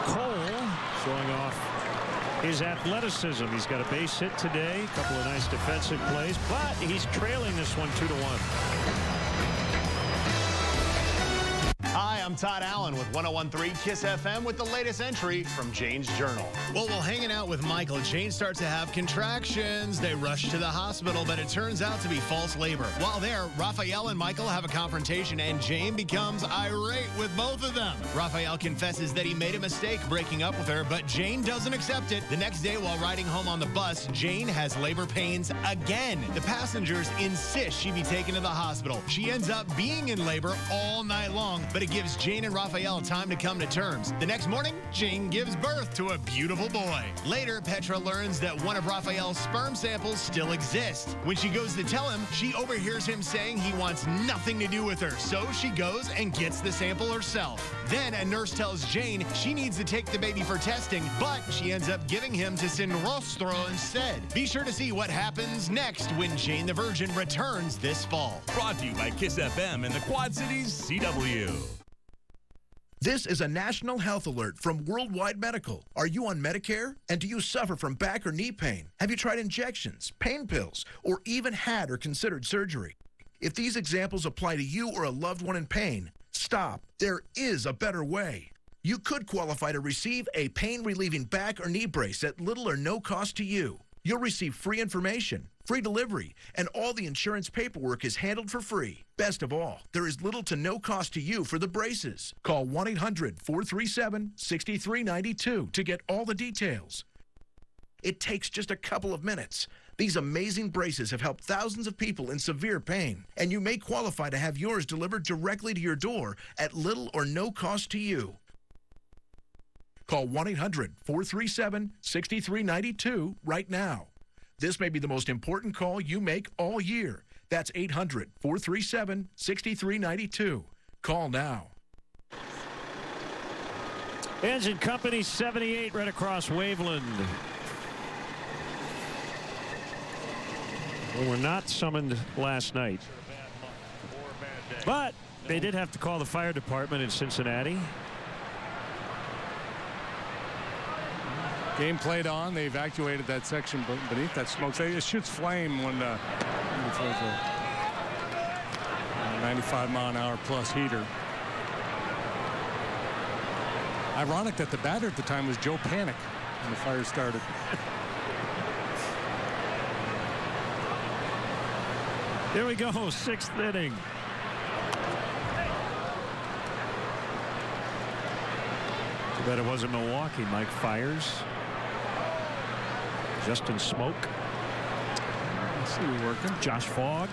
Cole showing off his athleticism. He's got a base hit today, a couple of nice defensive plays, but he's trailing this one 2-1. Hi, I'm Todd Allen with 101.3 KISS FM with the latest entry from Jane's Journal. Well, while hanging out with Michael, Jane starts to have contractions. They rush to the hospital, but it turns out to be false labor. While there, Raphael and Michael have a confrontation, and Jane becomes irate with both of them. Raphael confesses that he made a mistake breaking up with her, but Jane doesn't accept it. The next day, while riding home on the bus, Jane has labor pains again. The passengers insist she be taken to the hospital. She ends up being in labor all night long, but it gives Jane and Raphael time to come to terms. The next morning, Jane gives birth to a beautiful boy. Later, Petra learns that one of Raphael's sperm samples still exists. When she goes to tell him, she overhears him saying he wants nothing to do with her, so she goes and gets the sample herself. Then a nurse tells Jane she needs to take the baby for testing, but she ends up giving him to Sinrostro instead. Be sure to see what happens next when Jane the Virgin returns this fall. Brought to you by KISS FM and the Quad Cities CW. This is a national health alert from Worldwide Medical. Are you on Medicare? And do you suffer from back or knee pain? Have you tried injections, pain pills, or even had or considered surgery? If these examples apply to you or a loved one in pain, stop. There is a better way. You could qualify to receive a pain-relieving back or knee brace at little or no cost to you. You'll receive free information, free delivery, and all the insurance paperwork is handled for free. Best of all, there is little to no cost to you for the braces. Call 1-800-437-6392 to get all the details. It takes just a couple of minutes. These amazing braces have helped thousands of people in severe pain, and you may qualify to have yours delivered directly to your door at little or no cost to you. Call 1-800-437-6392 right now. This may be the most important call you make all year. That's 800-437-6392. Call now. Engine Company 78 right across Waveland. They were not summoned last night, but they did have to call the fire department in Cincinnati. Game played on. They evacuated that section beneath that smoke. It shoots flame when there's a 95-mile-an-hour plus heater. Ironic that the batter at the time was Joe Panic when the fire started. Here we go, sixth inning. Too bad it wasn't Milwaukee. Mike fires. Justin Smoke. Let's see who's working. Josh Fogg.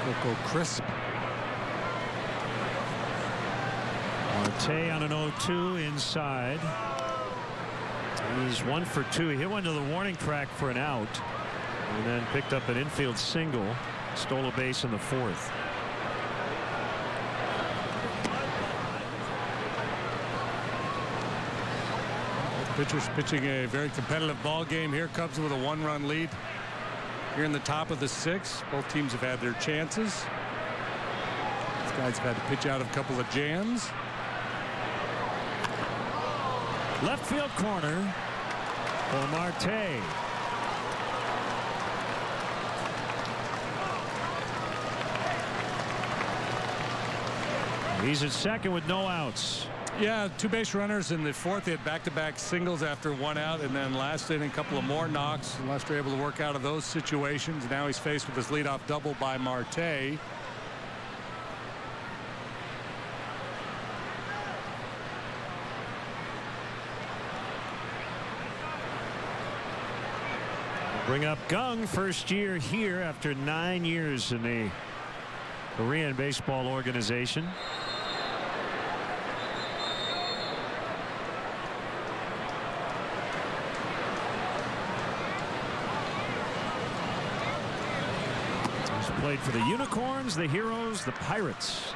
Coco Crisp. Marte on an 0-2 inside. He's 1 for 2. He hit one to the warning track for an out, and then picked up an infield single. Stole a base in the fourth. Pitchers pitching a very competitive ball game here. Cubs with a 1-run lead here in the top of the 6th. Both teams have had their chances. These guys have had to pitch out of a couple of jams. Left field corner for Marte. He's at second with no outs. Yeah, 2 base runners in the fourth. They had back-to-back singles after 1 out, and then last inning a couple of more knocks. Lester able to work out of those situations. Now he's faced with his leadoff double by Marte. Bring up Gung, first year here after 9 years in the Korean baseball organization. He's played for the Unicorns, the Heroes, the Pirates.